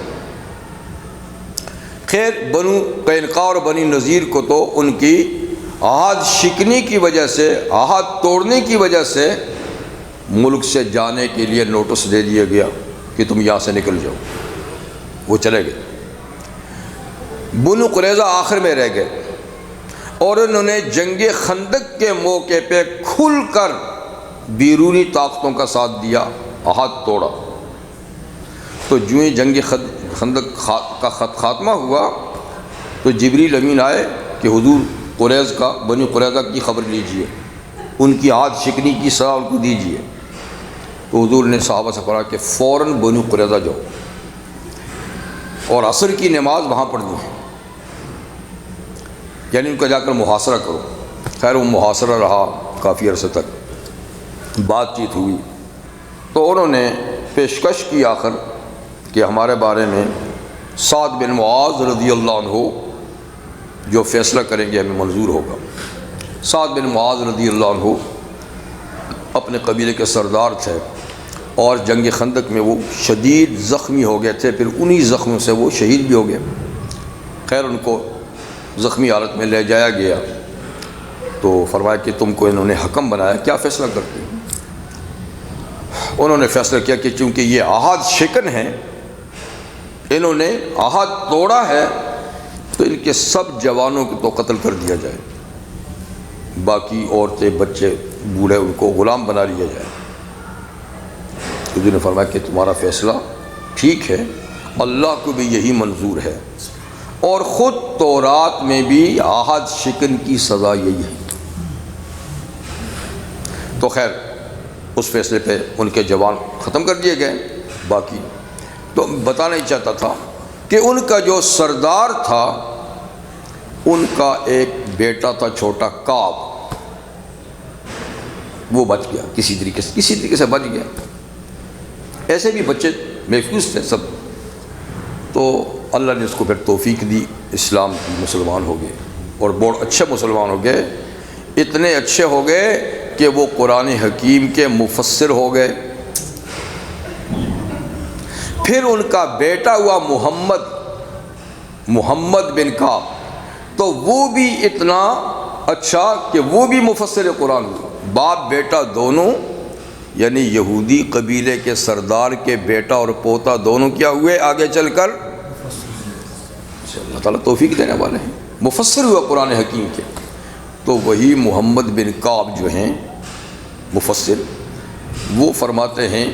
خیر بنو قینقاع اور بنو نذیر کو تو ان کی عہد شکنی کی وجہ سے، عہد توڑنے کی وجہ سے ملک سے جانے کے لیے نوٹس دے دیا گیا کہ تم یہاں سے نکل جاؤ۔ وہ چلے گئے۔ بنو قریظہ آخر میں رہ گئے اور انہوں نے جنگ خندق کے موقع پہ کھل کر بیرونی طاقتوں کا ساتھ دیا، عہد توڑا۔ تو جو ہی جنگ خندق کا خاتمہ ہوا تو جبریل امین آئے کہ حضور قریظ کا، بنو قریظہ کی خبر لیجئے، ان کی عہد شکنی کی سزا ان کو دیجئے۔ تو حضور نے صحابہ سے فرمایا کہ فوراً بنو قریظہ جاؤ اور عصر کی نماز وہاں پڑھنی ہے، یعنی ان کا جا کر محاصرہ کرو۔ خیر وہ محاصرہ رہا کافی عرصے تک، بات چیت ہوئی تو انہوں نے پیشکش کی آخر کہ ہمارے بارے میں سعد بن معاذ رضی اللہ عنہ جو فیصلہ کریں گے ہمیں منظور ہوگا۔ سعد بن معاذ رضی اللہ عنہ اپنے قبیلے کے سردار تھے اور جنگ خندق میں وہ شدید زخمی ہو گئے تھے، پھر انہی زخموں سے وہ شہید بھی ہو گئے۔ خیر ان کو زخمی حالت میں لے جایا گیا تو فرمایا کہ تم کو انہوں نے حکم بنایا، کیا فیصلہ کرتے ہیں؟ انہوں نے فیصلہ کیا کہ چونکہ یہ عہد شکن ہیں، انہوں نے عہد توڑا ہے، تو ان کے سب جوانوں کو تو قتل کر دیا جائے، باقی عورتیں بچے بوڑھے ان کو غلام بنا لیا جائے۔ حضور نے فرمایا کہ تمہارا فیصلہ ٹھیک ہے، اللہ کو بھی یہی منظور ہے، اور خود تورات میں بھی عہد شکن کی سزا یہی ہے۔ تو خیر اس فیصلے پہ ان کے جوان ختم کر دیے گئے۔ باقی تو بتانا ہی چاہتا تھا کہ ان کا جو سردار تھا ان کا ایک بیٹا تھا چھوٹا کعب، وہ بچ گیا کسی طریقے سے بچ گیا۔ ایسے بھی بچے محفوظ تھے سب، تو اللہ نے اس کو پھر توفیق دی، اسلام کی مسلمان ہو گئے اور بہت اچھے مسلمان ہو گئے، اتنے اچھے ہو گئے کہ وہ قرآن حکیم کے مفسر ہو گئے۔ پھر ان کا بیٹا ہوا محمد بن کعب، تو وہ بھی اتنا اچھا کہ وہ بھی مفسر قرآن ہوئے۔ باپ بیٹا دونوں، یعنی یہودی قبیلے کے سردار کے بیٹا اور پوتا دونوں کیا ہوئے آگے چل کر؟ اللہ تعالیٰ توفیق دینے والے ہیں، مفسر ہوا قرآن حکیم کے۔ تو وہی محمد بن کعب جو ہیں مفسر، وہ فرماتے ہیں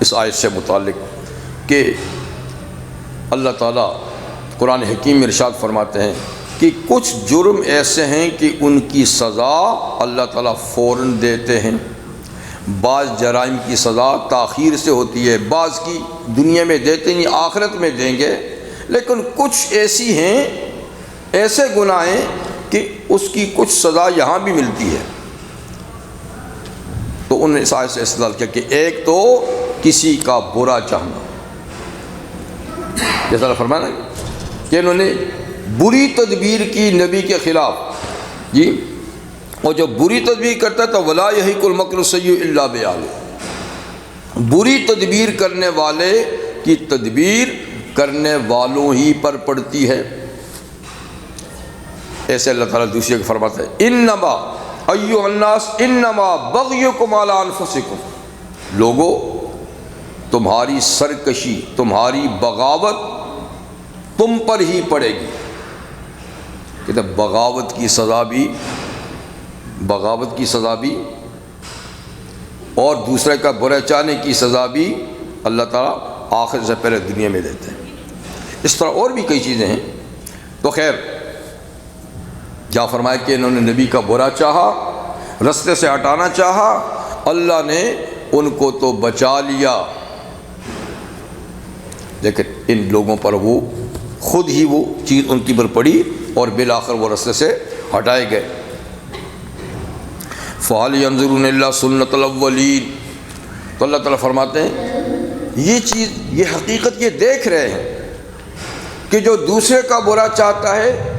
اس آیت سے متعلق کہ اللہ تعالیٰ قرآن حکیم میں ارشاد فرماتے ہیں کہ کچھ جرم ایسے ہیں کہ ان کی سزا اللہ تعالیٰ فوراً دیتے ہیں، بعض جرائم کی سزا تاخیر سے ہوتی ہے، بعض کی دنیا میں دیتے نہیں آخرت میں دیں گے، لیکن کچھ ایسی ہیں، ایسے گناہ ہیں کہ اس کی کچھ سزا یہاں بھی ملتی ہے۔ تو انہوں نے اس آیت سے استدلال کیا کہ ایک تو کسی کا برا چاہنا، جیسا اللہ فرمایا نا کہ انہوں نے بری تدبیر کی نبی کے خلاف، جی، اور جو بری تدبیر کرتا ہے تو ولا یحیق المکر السیء الا بأہلہ، بری تدبیر کرنے والے کی تدبیر کرنے والوں ہی پر پڑتی ہے۔ ایسے اللہ تعالیٰ دوسری جگہ فرماتا ہے انما ایھا الناس انما بغیکم علی انفسکم، لوگوں تمہاری سرکشی، تمہاری بغاوت تم پر ہی پڑے گی۔ کہتے بغاوت کی سزا بھی اور دوسرے کا برا چاہنے کی سزا بھی اللہ تعالیٰ آخر سے پہلے دنیا میں دیتے ہیں۔ اس طرح اور بھی کئی چیزیں ہیں۔ تو خیر کیا فرمایا کہ انہوں نے نبی کا برا چاہا، رستے سے ہٹانا چاہا، اللہ نے ان کو تو بچا لیا، لیکن ان لوگوں پر وہ خود ہی وہ چیز ان کی پر پڑی اور بالآخر وہ رستے سے ہٹائے گئے۔ فَهَلْ يَنظُرُونَ إِلَّا سُنَّةَ الْأَوَّلِينَ، تو اللہ تعالیٰ فرماتے ہیں یہ چیز، یہ حقیقت یہ دیکھ رہے ہیں کہ جو دوسرے کا برا چاہتا ہے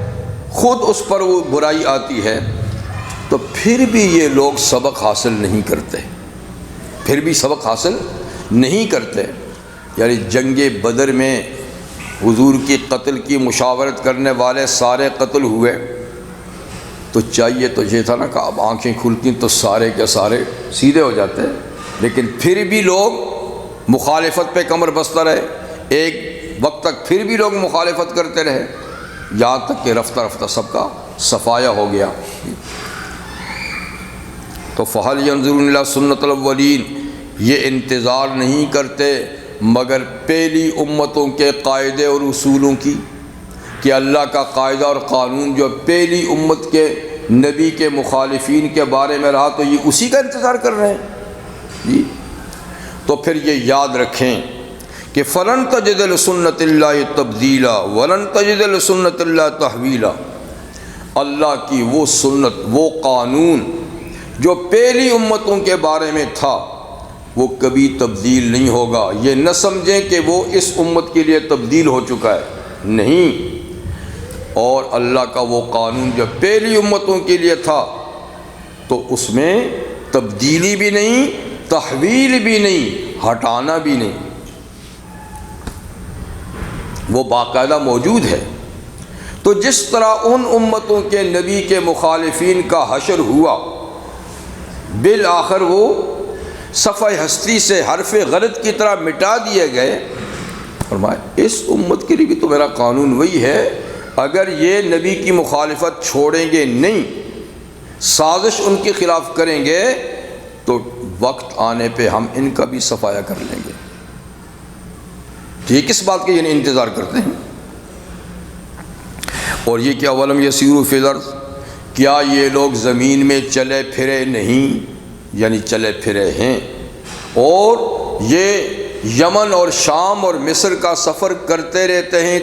خود اس پر وہ برائی آتی ہے، تو پھر بھی یہ لوگ سبق حاصل نہیں کرتے، یعنی جنگ بدر میں حضور کی قتل کی مشاورت کرنے والے سارے قتل ہوئے، تو چاہیے تو یہ تھا نا کہ اب آنکھیں کھلتی تو سارے کے سارے سیدھے ہو جاتے، لیکن پھر بھی لوگ مخالفت پہ کمر بستہ رہے، ایک وقت تک پھر بھی لوگ مخالفت کرتے رہے، یہاں تک کہ رفتہ رفتہ سب کا صفایا ہو گیا۔ تو فَهَلْ يَنظُرُونَ إِلَّا سُنَّةَ الْأَوَّلِينَ، یہ انتظار نہیں کرتے مگر پہلی امتوں کے قاعدے اور اصولوں کی، کہ اللہ کا قاعدہ اور قانون جو پہلی امت کے نبی کے مخالفین کے بارے میں رہا تو یہ اسی کا انتظار کر رہے ہیں جی۔ تو پھر یہ یاد رکھیں کہ فَلَن تَجِدَ لِسُنَّةِ اللَّهِ تَبْدِيلًا وَلَن تَجِدَ لِسُنَّةِ اللَّهِ تَحْوِيلًا، اللہ کی وہ سنت، وہ قانون جو پہلی امتوں کے بارے میں تھا وہ کبھی تبدیل نہیں ہوگا۔ یہ نہ سمجھیں کہ وہ اس امت کے لیے تبدیل ہو چکا ہے، نہیں، اور اللہ کا وہ قانون جو پہلی امتوں کے لیے تھا تو اس میں تبدیلی بھی نہیں، تحویل بھی نہیں، ہٹانا بھی نہیں، وہ باقاعدہ موجود ہے۔ تو جس طرح ان امتوں کے نبی کے مخالفین کا حشر ہوا، بالآخر وہ صفحہ ہستی سے حرف غلط کی طرح مٹا دیے گئے، فرمایا اس امت کے لیے بھی تو میرا قانون وہی ہے، اگر یہ نبی کی مخالفت چھوڑیں گے نہیں، سازش ان کے خلاف کریں گے، تو وقت آنے پہ ہم ان کا بھی صفایا کر لیں گے۔ یہ کس بات کے یعنی انتظار کرتے ہیں؟ اور یہ کیا ولم یسیروا فی الارض، کیا یہ لوگ زمین میں چلے پھرے نہیں؟ یعنی چلے پھرے ہیں، اور یہ یمن اور شام اور مصر کا سفر کرتے رہتے ہیں،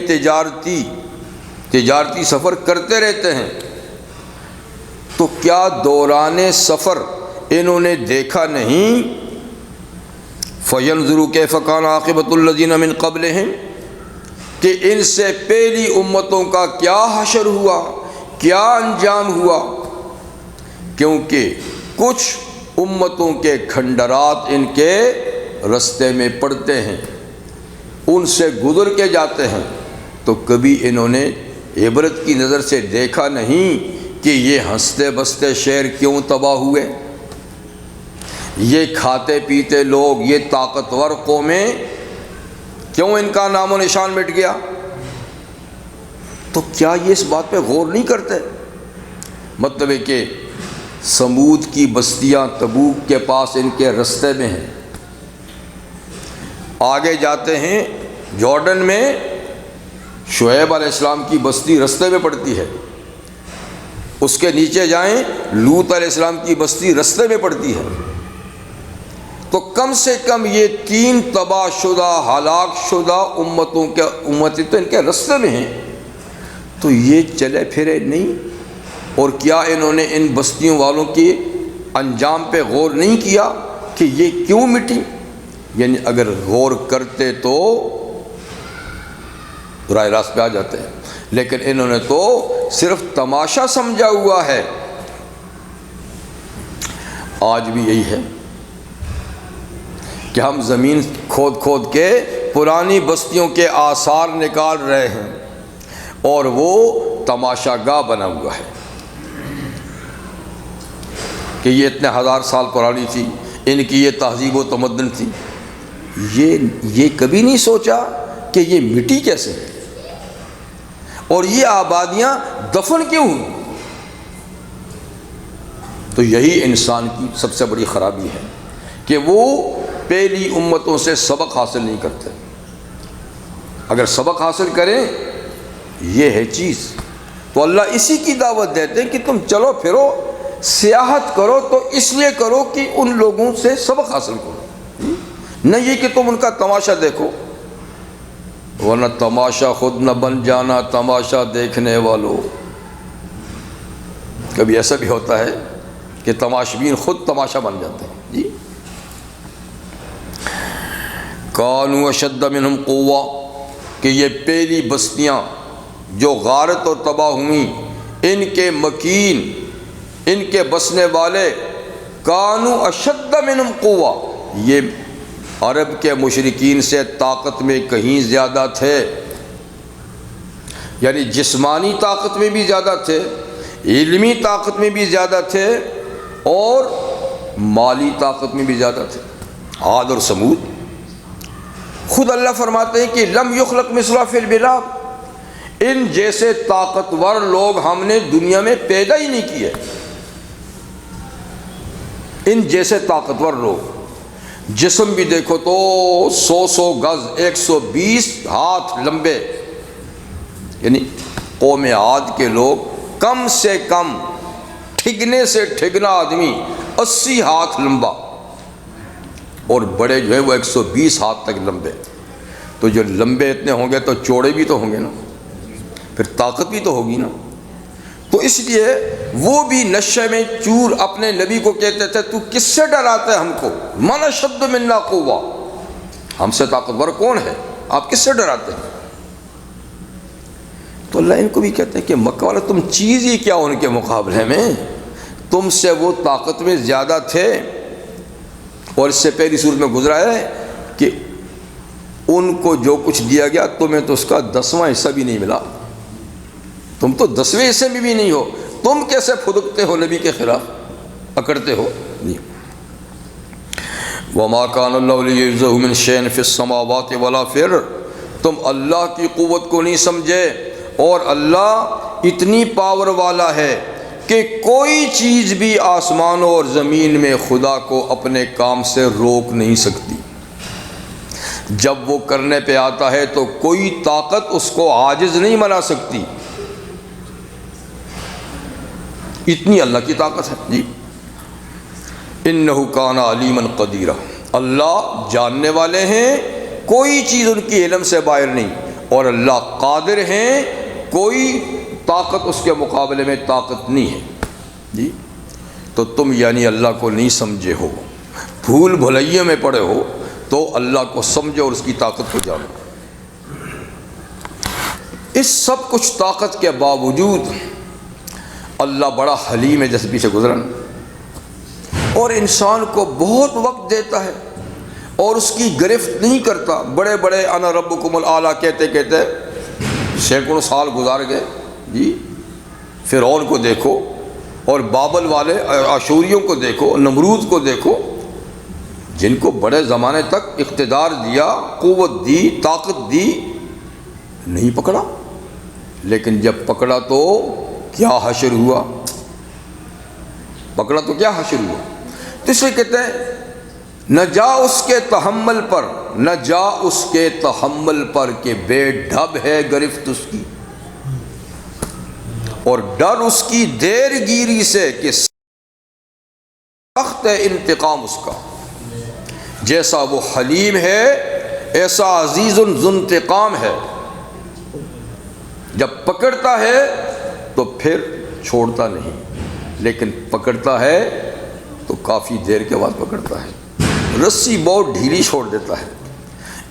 تجارتی سفر کرتے رہتے ہیں۔ تو کیا دوران سفر انہوں نے دیکھا نہیں؟ فَيَنْظُرُوا كَيْفَ كَانَ عَاقِبَةُ الَّذِينَ مِنْ قَبْلِهِمْ، کہ ان سے پہلی امتوں کا کیا حشر ہوا، کیا انجام ہوا، کیونکہ کچھ امتوں کے کھنڈرات ان کے رستے میں پڑتے ہیں، ان سے گزر کے جاتے ہیں، تو کبھی انہوں نے عبرت کی نظر سے دیکھا نہیں کہ یہ ہنستے بستے شہر کیوں تباہ ہوئے، یہ کھاتے پیتے لوگ، یہ طاقتور قومیں کیوں ان کا نام و نشان مٹ گیا؟ تو کیا یہ اس بات پہ غور نہیں کرتے؟ مطلب ہے کہ سمود کی بستیاں تبوک کے پاس ان کے رستے میں ہیں، آگے جاتے ہیں جارڈن میں شعیب علیہ السلام کی بستی رستے میں پڑتی ہے، اس کے نیچے جائیں لوط علیہ السلام کی بستی رستے میں پڑتی ہے، تو کم سے کم یہ 3 تباہ شدہ ہلاک شدہ امتیں تو ان کے رستے میں ہیں، تو یہ چلے پھرے نہیں؟ اور کیا انہوں نے ان بستیوں والوں کے انجام پہ غور نہیں کیا کہ یہ کیوں مٹی؟ یعنی اگر غور کرتے تو براہ راست پہ آ جاتے ہیں، لیکن انہوں نے تو صرف تماشا سمجھا ہوا ہے۔ آج بھی یہی ہے کہ ہم زمین کھود کھود کے پرانی بستیوں کے آثار نکال رہے ہیں، اور وہ تماشا گاہ بنا ہوا ہے کہ یہ اتنے 1000 سال پرانی تھی، ان کی یہ تہذیب و تمدن تھی۔ یہ کبھی نہیں سوچا کہ یہ مٹی کیسے ہے، اور یہ آبادیاں دفن کیوں ہوئی؟ تو یہی انسان کی سب سے بڑی خرابی ہے کہ وہ پہلی امتوں سے سبق حاصل نہیں کرتے۔ اگر سبق حاصل کریں، یہ ہے چیز، تو اللہ اسی کی دعوت دیتے ہیں کہ تم چلو پھرو، سیاحت کرو تو اس لیے کرو کہ ان لوگوں سے سبق حاصل کرو، نہ یہ کہ تم ان کا تماشا دیکھو، ورنہ تماشا خود نہ بن جانا تماشا دیکھنے والوں۔ کبھی ایسا بھی ہوتا ہے کہ تماشبین خود تماشا بن جاتے ہیں۔ جی کانوا اشد منہم قوہ، کہ یہ پہلی بستیاں جو غارت اور تباہ ہوئیں، ان کے مکین، ان کے بسنے والے، کانوا اشد منہم قوہ، یہ عرب کے مشرکین سے طاقت میں کہیں زیادہ تھے، یعنی جسمانی طاقت میں بھی زیادہ تھے، علمی طاقت میں بھی زیادہ تھے، اور مالی طاقت میں بھی زیادہ تھے۔ عاد اور سمود، خود اللہ فرماتے ہیں کہ لم یخلق مثلها فی البلاد، ان جیسے طاقتور لوگ ہم نے دنیا میں پیدا ہی نہیں کیے۔ ان جیسے طاقتور لوگ، جسم بھی دیکھو تو 100 گز 120 ہاتھ لمبے، یعنی قوم عاد کے لوگ کم سے کم ٹھگنے سے ٹھگنا آدمی 80 ہاتھ لمبا، اور بڑے جو ہیں وہ 120 ہاتھ تک لمبے۔ تو جو لمبے اتنے ہوں گے تو چوڑے بھی تو ہوں گے نا، پھر طاقت بھی تو ہوگی نا۔ تو اس لیے وہ بھی نشے میں چور اپنے نبی کو کہتے تھے تو کس سے ڈراتے ہیں ہم کو، من اشد منا قوہ، ہم سے طاقتور کون ہے، آپ کس سے ڈراتے ہیں؟ تو اللہ ان کو بھی کہتے ہیں کہ مکہ والے تم چیز ہی کیا ان کے مقابلے میں، تم سے وہ طاقت میں زیادہ تھے۔ اور اس سے پہلی صورت میں گزرا ہے کہ ان کو جو کچھ دیا گیا تمہیں تو اس کا 10واں حصہ بھی نہیں ملا، تم تو 10ویں حصے میں بھی نہیں ہو، تم کیسے پھدکتے ہو نبی کے خلاف، اکڑتے ہو؟ نہیں۔ وما كان الله ليعجزه من شيء في السماوات ولا في الارض، تم اللہ کی قوت کو نہیں سمجھے، اور اللہ اتنی پاور والا ہے کہ کوئی چیز بھی آسمانوں اور زمین میں خدا کو اپنے کام سے روک نہیں سکتی۔ جب وہ کرنے پہ آتا ہے تو کوئی طاقت اس کو عاجز نہیں بنا سکتی، اتنی اللہ کی طاقت ہے۔ جی انہ کان علیما قدیرا، اللہ جاننے والے ہیں، کوئی چیز ان کی علم سے باہر نہیں، اور اللہ قادر ہیں، کوئی طاقت اس کے مقابلے میں طاقت نہیں ہے جی۔ تو تم یعنی اللہ کو نہیں سمجھے ہو، بھول بھلائیوں میں پڑے ہو، تو اللہ کو سمجھو اور اس کی طاقت کو جانو۔ اس سب کچھ طاقت کے باوجود اللہ بڑا حلیم ہے، جیسے پیچھے گزرا، اور انسان کو بہت وقت دیتا ہے اور اس کی گرفت نہیں کرتا۔ بڑے بڑے انا ربکم الاعلیٰ کہتے کہتے سینکڑوں سال گزار گئے جی۔ فرعون کو دیکھو، اور بابل والے اشوریوں کو دیکھو، نمرود کو دیکھو، جن کو بڑے زمانے تک اقتدار دیا، قوت دی، طاقت دی، نہیں پکڑا، لیکن جب پکڑا تو کیا حشر ہوا، پکڑا تو کیا حشر ہوا۔ تو اس لیے کہتے ہیں نہ جا اس کے تحمل پر، نہ جا اس کے تحمل پر کہ بے ڈھب ہے گرفت اس کی، اور ڈر اس کی دیر گیری سے کہ سخت ہے انتقام اس کا۔ جیسا وہ حلیم ہے ایسا عزیز ذو انتقام ہے، جب پکڑتا ہے تو پھر چھوڑتا نہیں، لیکن پکڑتا ہے تو کافی دیر کے بعد پکڑتا ہے، رسی بہت ڈھیلی چھوڑ دیتا ہے۔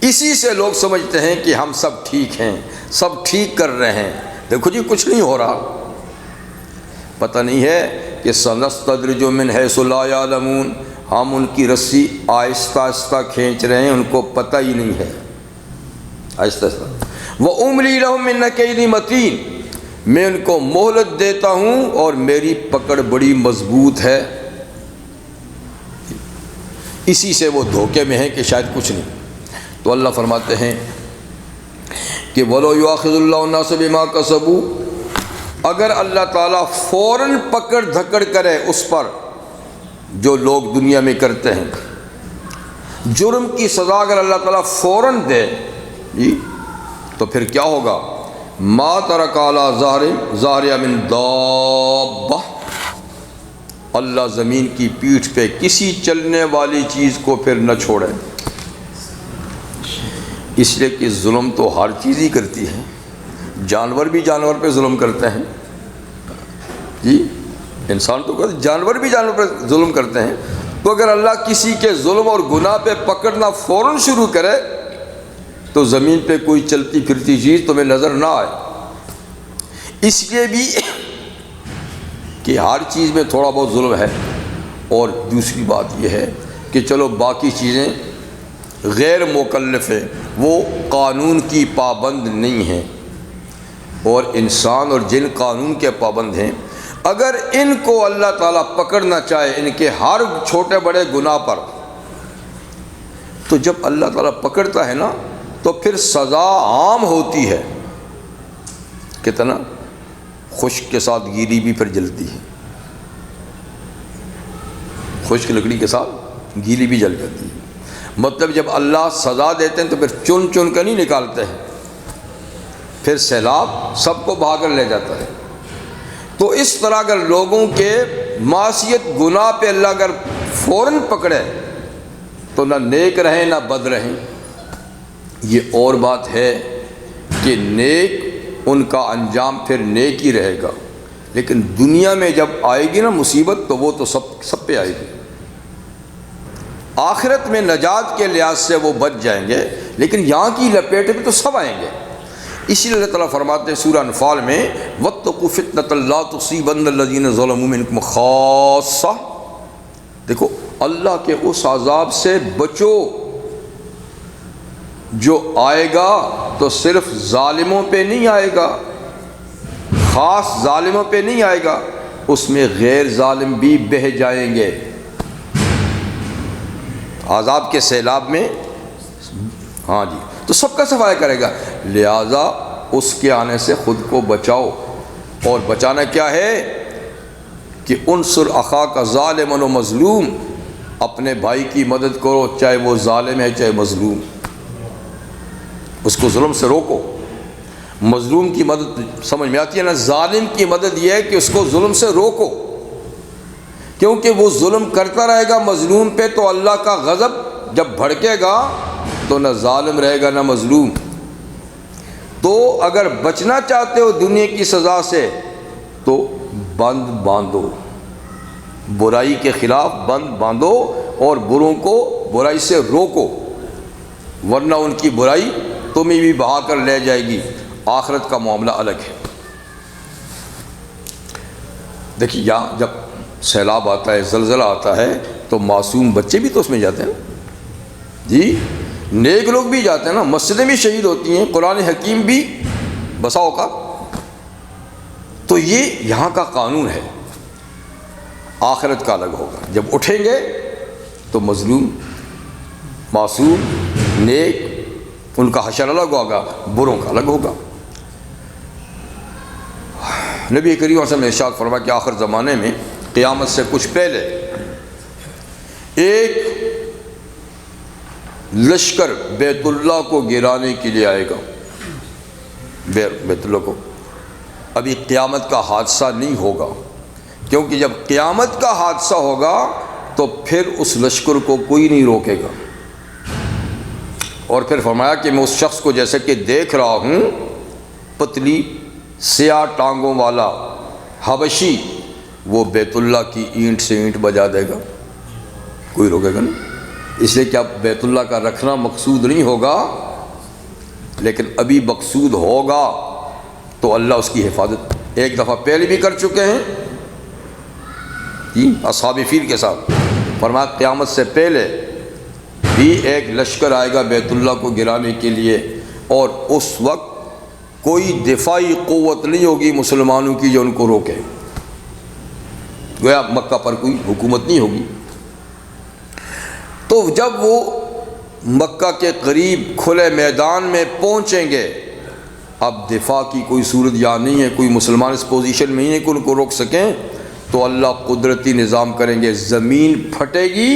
اسی سے لوگ سمجھتے ہیں کہ ہم سب ٹھیک ہیں، سب ٹھیک کر رہے ہیں، دیکھو جی کچھ نہیں ہو رہا، پتہ نہیں ہے کہ سنستدرجهم من حیث لا یعلمون، ہم ان کی رسی آہستہ آہستہ کھینچ رہے ہیں، ان کو پتہ ہی نہیں ہے، آہستہ آہستہ۔ وَأُمْلِي لَهُمْ إِنَّ كَيْدِي مَتِينٌ، میں ان کو مہلت دیتا ہوں اور میری پکڑ بڑی مضبوط ہے۔ اسی سے وہ دھوکے میں ہیں کہ شاید کچھ نہیں۔ تو اللہ فرماتے ہیں کہ وَلَوْ يُؤَاخِذُ اللَّهُ النَّاسَ بِمَا كَسَبُوا، اگر اللہ تعالیٰ فوراً پکڑ دھکڑ کرے اس پر جو لوگ دنیا میں کرتے ہیں، جرم کی سزا اگر اللہ تعالیٰ فوراً دے جی، تو پھر کیا ہوگا؟ ما ترک علی ظہرہا من دابہ، اللہ زمین کی پیٹھ پہ کسی چلنے والی چیز کو پھر نہ چھوڑے، اس لیے کہ ظلم تو ہر چیز ہی کرتی ہے، جانور بھی جانور پہ ظلم کرتے ہیں جی، انسان تو کرتے، جانور بھی جانور پہ ظلم کرتے ہیں۔ تو اگر اللہ کسی کے ظلم اور گناہ پہ پکڑنا فوراً شروع کرے تو زمین پہ کوئی چلتی پھرتی چیز تمہیں نظر نہ آئے۔ اس لیے بھی کہ ہر چیز میں تھوڑا بہت ظلم ہے، اور دوسری بات یہ ہے کہ چلو باقی چیزیں غیر مکلف ہیں، وہ قانون کی پابند نہیں ہیں، اور انسان اور جن قانون کے پابند ہیں۔ اگر ان کو اللہ تعالیٰ پکڑنا چاہے ان کے ہر چھوٹے بڑے گناہ پر، تو جب اللہ تعالیٰ پکڑتا ہے نا تو پھر سزا عام ہوتی ہے۔ کتنا خشک کے ساتھ گیلی بھی پھر جلتی ہے، خشک لکڑی کے ساتھ گیلی بھی جل جاتی ہے۔ مطلب جب اللہ سزا دیتے ہیں تو پھر چن چن کر نہیں نکالتے ہیں، پھر سیلاب سب کو بہا کر لے جاتا ہے۔ تو اس طرح اگر لوگوں کے معصیت گناہ پہ اللہ اگر فوراً پکڑے تو نہ نیک رہیں نہ بد رہیں۔ یہ اور بات ہے کہ نیک ان کا انجام پھر نیک ہی رہے گا، لیکن دنیا میں جب آئے گی نا مصیبت تو وہ تو سب پہ آئے گی۔ آخرت میں نجات کے لحاظ سے وہ بچ جائیں گے، لیکن یہاں کی لپیٹ میں تو سب آئیں گے۔ اسی لیے اللہ تعالیٰ فرماتے ہیں سورہ انفال میں وَاتَّقُوا فِتْنَةً لَا تُصِيبَنَّ الَّذِينَ ظَلَمُوا مِنكُمْ خَاصَّةً، دیکھو اللہ کے اس عذاب سے بچو جو آئے گا تو صرف ظالموں پہ نہیں آئے گا، خاص ظالموں پہ نہیں آئے گا، اس میں غیر ظالم بھی بہہ جائیں گے عذاب کے سیلاب میں۔ ہاں جی، تو سب کا صفایا کرے گا، لہذا اس کے آنے سے خود کو بچاؤ۔ اور بچانا کیا ہے کہ انصر اخاک ظالما و مظلوم، اپنے بھائی کی مدد کرو چاہے وہ ظالم ہے چاہے مظلوم، اس کو ظلم سے روکو۔ مظلوم کی مدد سمجھ میں آتی ہے نا، ظالم کی مدد یہ ہے کہ اس کو ظلم سے روکو، کیونکہ وہ ظلم کرتا رہے گا مظلوم پہ تو اللہ کا غضب جب بھڑکے گا تو نہ ظالم رہے گا نہ مظلوم۔ تو اگر بچنا چاہتے ہو دنیا کی سزا سے تو بند باندھو، برائی کے خلاف بند باندھو اور بروں کو برائی سے روکو، ورنہ ان کی برائی تمہیں بھی بہا کر لے جائے گی۔ آخرت کا معاملہ الگ ہے۔ دیکھیے یہاں جب سیلاب آتا ہے، زلزلہ آتا ہے تو معصوم بچے بھی تو اس میں جاتے ہیں جی، نیک لوگ بھی جاتے ہیں نا، مسجدیں بھی شہید ہوتی ہیں، قرآن حکیم بھی بسا اوقات۔ تو یہ یہاں کا قانون ہے۔ آخرت کا الگ ہوگا، جب اٹھیں گے تو مظلوم، معصوم، نیک، ان کا حشر الگ ہوگا، بروں کا الگ ہوگا۔ نبی کریم صلی اللہ علیہ وسلم نے ارشاد فرمایا کہ آخر زمانے میں قیامت سے کچھ پہلے ایک لشکر بیت اللہ کو گرانے کے لیے آئے گا۔ بیت اللہ کو ابھی قیامت کا حادثہ نہیں ہوگا، کیونکہ جب قیامت کا حادثہ ہوگا تو پھر اس لشکر کو کوئی نہیں روکے گا۔ اور پھر فرمایا کہ میں اس شخص کو جیسے کہ دیکھ رہا ہوں، پتلی سیاہ ٹانگوں والا حبشی، وہ بیت اللہ کی اینٹ سے اینٹ بجا دے گا، کوئی روکے گا نہیں۔ اس لیے کہ اب بیت اللہ کا رکھنا مقصود نہیں ہوگا، لیکن ابھی مقصود ہوگا تو اللہ اس کی حفاظت ایک دفعہ پہلے بھی کر چکے ہیں اصحاب فیل کے ساتھ۔ فرمایا قیامت سے پہلے بھی ایک لشکر آئے گا بیت اللہ کو گرانے کے لیے، اور اس وقت کوئی دفاعی قوت نہیں ہوگی مسلمانوں کی جو ان کو روکے، گویا مکہ پر کوئی حکومت نہیں ہوگی۔ تو جب وہ مکہ کے قریب کھلے میدان میں پہنچیں گے، اب دفاع کی کوئی صورت یہاں نہیں ہے، کوئی مسلمان اس پوزیشن میں ہی نہیں کہ ان کو روک سکیں، تو اللہ قدرتی نظام کریں گے، زمین پھٹے گی،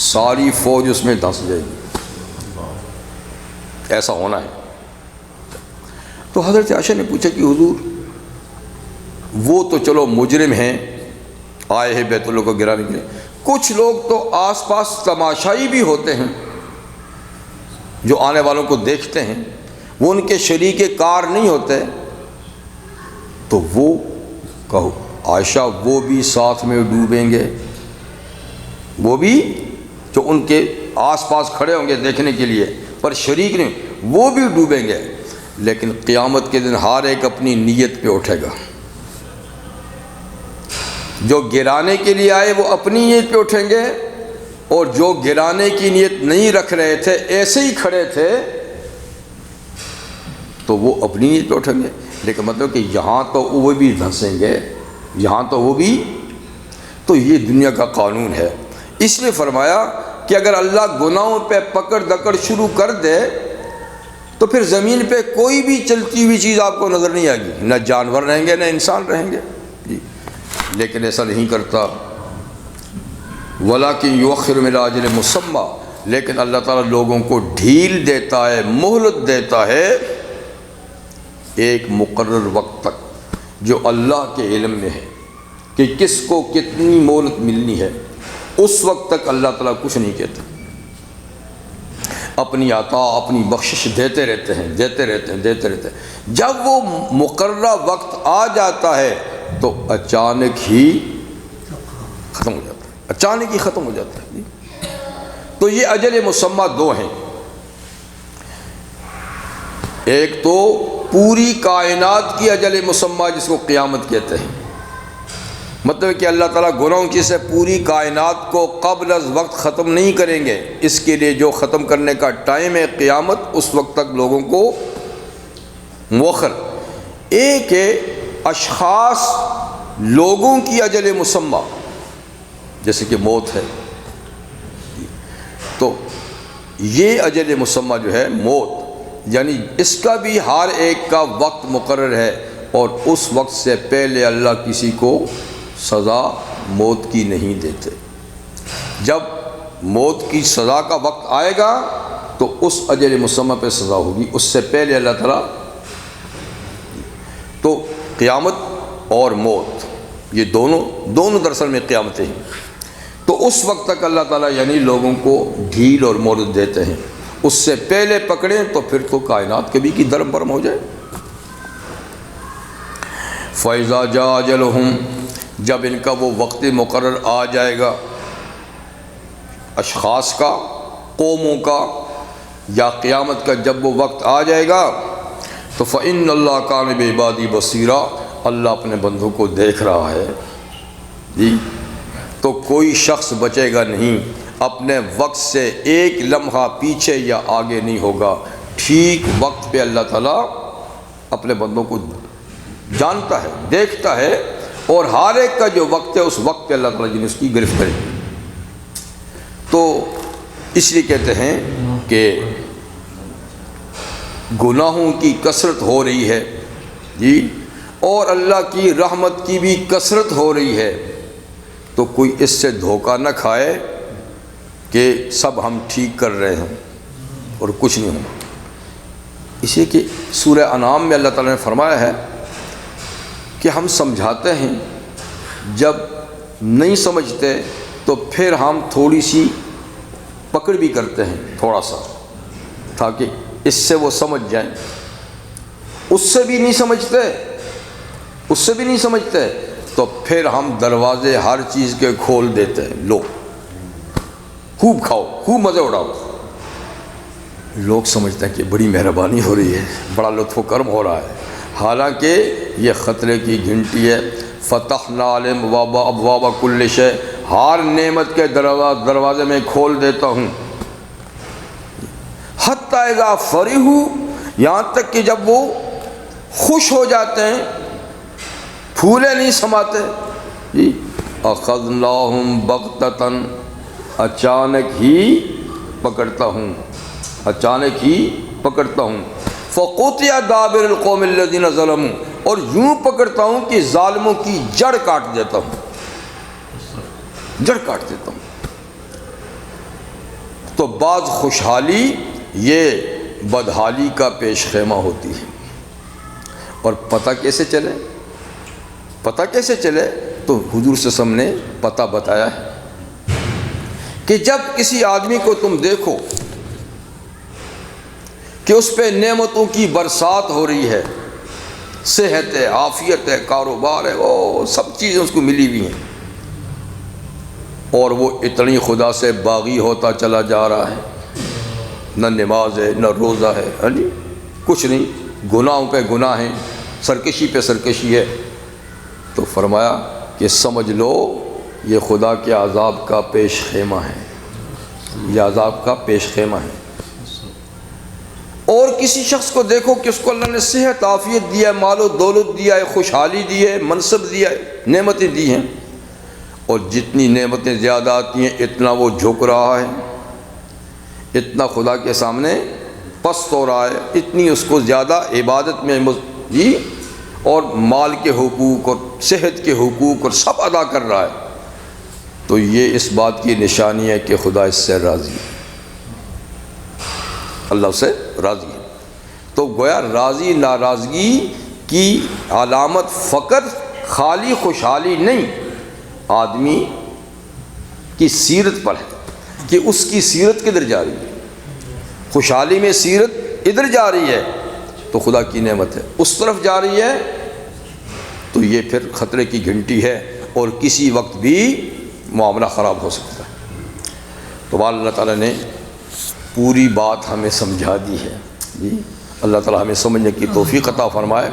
ساری فوج اس میں دھنس جائے گی۔ ایسا ہونا ہے۔ تو حضرت عائشہ نے پوچھا کہ حضور وہ تو چلو مجرم ہیں، آئے ہیں بیت اللہ کو گرانے کے لیے، کچھ لوگ تو آس پاس تماشائی بھی ہوتے ہیں جو آنے والوں کو دیکھتے ہیں، وہ ان کے شریک کار نہیں ہوتے، تو وہ کہو عائشہ وہ بھی ساتھ میں ڈوبیں گے، وہ بھی جو ان کے آس پاس کھڑے ہوں گے دیکھنے کے لیے پر شریک نہیں، وہ بھی ڈوبیں گے، لیکن قیامت کے دن ہر ایک اپنی نیت پہ اٹھے گا۔ جو گرانے کے لیے آئے وہ اپنی نیت پہ اٹھیں گے، اور جو گرانے کی نیت نہیں رکھ رہے تھے، ایسے ہی کھڑے تھے، تو وہ اپنی نیت پہ اٹھیں گے۔ لیکن مطلب کہ یہاں تو وہ بھی دھنسیں گے، یہاں تو وہ بھی، تو یہ دنیا کا قانون ہے۔ اس لیے فرمایا کہ اگر اللہ گناہوں پہ پکڑ دکڑ شروع کر دے تو پھر زمین پہ کوئی بھی چلتی ہوئی چیز آپ کو نظر نہیں آئے گی، نہ جانور رہیں گے نہ انسان رہیں گے جی۔ لیکن ایسا نہیں کرتا، وَلَٰكِن يُؤَخِّرُ إِلَىٰ أَجَلٍ مُّسَمًّى، لیکن اللہ تعالیٰ لوگوں کو ڈھیل دیتا ہے، مہلت دیتا ہے ایک مقرر وقت تک، جو اللہ کے علم میں ہے کہ کس کو کتنی مہلت ملنی ہے۔ اس وقت تک اللہ تعالیٰ کچھ نہیں کہتا، اپنی عطا اپنی بخشش دیتے رہتے ہیں، دیتے رہتے ہیں، دیتے رہتے ہیں۔ جب وہ مقررہ وقت آ جاتا ہے تو اچانک ہی ختم ہو جاتا ہے، اچانک ہی ختم ہو جاتا ہے۔ تو یہ اجل مسمى دو ہیں، ایک تو پوری کائنات کی اجل مسمى جس کو قیامت کہتے ہیں، مطلب کہ اللہ تعالیٰ گناہوں کی سے پوری کائنات کو قبل از وقت ختم نہیں کریں گے، اس کے لیے جو ختم کرنے کا ٹائم ہے قیامت، اس وقت تک لوگوں کو مؤخر۔ ایک ہے اشخاص لوگوں کی اجل مسمى، جیسے کہ موت ہے، تو یہ اجل مسمى جو ہے موت، یعنی اس کا بھی ہر ایک کا وقت مقرر ہے، اور اس وقت سے پہلے اللہ کسی کو سزا موت کی نہیں دیتے۔ جب موت کی سزا کا وقت آئے گا تو اس اجل مسمى پہ سزا ہوگی، اس سے پہلے اللہ تعالیٰ۔ تو قیامت اور موت یہ دونوں دراصل میں قیامتیں ہیں۔ تو اس وقت تک اللہ تعالیٰ یعنی لوگوں کو ڈھیل اور مہلت دیتے ہیں، اس سے پہلے پکڑیں تو پھر تو کائنات کبھی کی درم برم ہو جائے۔ فَإِذَا جَاءَ أَجَلُهُمْ، جب ان کا وہ وقت مقرر آ جائے گا، اشخاص کا، قوموں کا، یا قیامت کا جب وہ وقت آ جائے گا، تو فَإِنَّ اللَّهَ كَانَ بِعِبَادِهِ بَصِيرًا، اللہ اپنے بندوں کو دیکھ رہا ہے جی۔ تو کوئی شخص بچے گا نہیں، اپنے وقت سے ایک لمحہ پیچھے یا آگے نہیں ہوگا، ٹھیک وقت پہ اللہ تعالیٰ اپنے بندوں کو جانتا ہے، دیکھتا ہے، اور ہر ایک کا جو وقت ہے اس وقت پہ اللہ تعالیٰ جن اس کی گرفت کرے۔ تو اس لیے کہتے ہیں کہ گناہوں کی کثرت ہو رہی ہے جی، اور اللہ کی رحمت کی بھی کثرت ہو رہی ہے، تو کوئی اس سے دھوکہ نہ کھائے کہ سب ہم ٹھیک کر رہے ہیں اور کچھ نہیں ہوگا۔ اسی کہ سورہ انعام میں اللہ تعالیٰ نے فرمایا ہے کہ ہم سمجھاتے ہیں، جب نہیں سمجھتے تو پھر ہم تھوڑی سی پکڑ بھی کرتے ہیں، تھوڑا سا، تاکہ اس سے وہ سمجھ جائیں۔ اس سے بھی نہیں سمجھتے تو پھر ہم دروازے ہر چیز کے کھول دیتے ہیں، لو خوب کھاؤ، خوب مزے اڑاؤ۔ لوگ سمجھتے ہیں کہ بڑی مہربانی ہو رہی ہے، بڑا لطف و کرم ہو رہا ہے، حالانکہ یہ خطرے کی گھنٹی ہے۔ فتحنا علیہم ابواب کل شیء، ہر نعمت کے دروازے میں کھول دیتا ہوں۔ حتی اذا فرحوا، یہاں تک کہ جب وہ خوش ہو جاتے ہیں، پھولے نہیں سماتے جی، اخذناہم بغتۃ، اچانک ہی پکڑتا ہوں، فقطع دابر القوم الذین ظلموا، اور یوں پکڑتا ہوں کہ ظالموں کی جڑ کاٹ دیتا ہوں۔ تو بعض خوشحالی یہ بدحالی کا پیش خیمہ ہوتی ہے، اور پتہ کیسے چلے تو حضور صلی اللہ علیہ وسلم نے پتہ بتایا ہے کہ جب کسی آدمی کو تم دیکھو کہ اس پہ نعمتوں کی برسات ہو رہی ہے، صحت ہے، عافیت ہے، کاروبار ہے، وہ سب چیزیں اس کو ملی ہوئی ہیں، اور وہ اتنی خدا سے باغی ہوتا چلا جا رہا ہے، نہ نماز ہے، نہ روزہ ہے، کچھ نہیں، گناہوں پہ گناہ ہیں، سرکشی پہ سرکشی ہے، تو فرمایا کہ سمجھ لو یہ خدا کے عذاب کا پیش خیمہ ہے، اور کسی شخص کو دیکھو کہ اس کو اللہ نے صحت عافیت دیا ہے، مال و دولت دیا ہے، خوشحالی دی ہے، منصب دیا ہے، نعمتیں دی ہیں، اور جتنی نعمتیں زیادہ آتی ہیں اتنا وہ جھک رہا ہے، اتنا خدا کے سامنے پست ہو رہا ہے، اتنی اس کو زیادہ عبادت میں جی، اور مال کے حقوق اور صحت کے حقوق اور سب ادا کر رہا ہے، تو یہ اس بات کی نشانی ہے کہ خدا اس سے راضی ہے، اللہ سے راضی ہے۔ تو گویا راضی ناراضگی کی علامت فقط خالی خوشحالی نہیں، آدمی کی سیرت پر ہے کہ اس کی سیرت کدھر جا رہی ہے۔ خوشحالی میں سیرت ادھر جا رہی ہے تو خدا کی نعمت ہے، اس طرف جا رہی ہے تو یہ پھر خطرے کی گھنٹی ہے، اور کسی وقت بھی معاملہ خراب ہو سکتا ہے۔ تو اللہ تعالیٰ نے پوری بات ہمیں سمجھا دی ہے جی، اللہ تعالیٰ ہمیں سمجھنے کی توفیق عطا فرمائے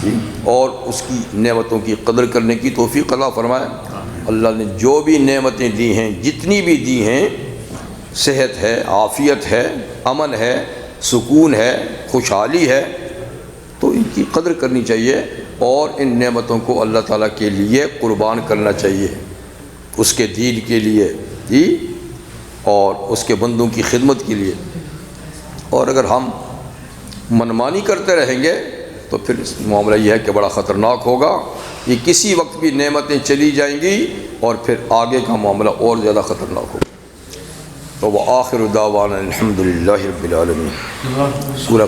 جی، اور اس کی نعمتوں کی قدر کرنے کی توفیق عطا فرمائے۔ اللہ نے جو بھی نعمتیں دی ہیں، جتنی بھی دی ہیں، صحت ہے، عافیت ہے، امن ہے، سکون ہے، خوشحالی ہے، تو ان کی قدر کرنی چاہیے، اور ان نعمتوں کو اللہ تعالیٰ کے لیے قربان کرنا چاہیے، اس کے دین کے لیے جی، اور اس کے بندوں کی خدمت کے لیے۔ اور اگر ہم منمانی کرتے رہیں گے تو پھر اس معاملہ یہ ہے کہ بڑا خطرناک ہوگا، یہ کسی وقت بھی نعمتیں چلی جائیں گی اور پھر آگے کا معاملہ اور زیادہ خطرناک ہوگا۔ تو وآخر دعوانا الحمدللہ رب العالمین۔ سورہ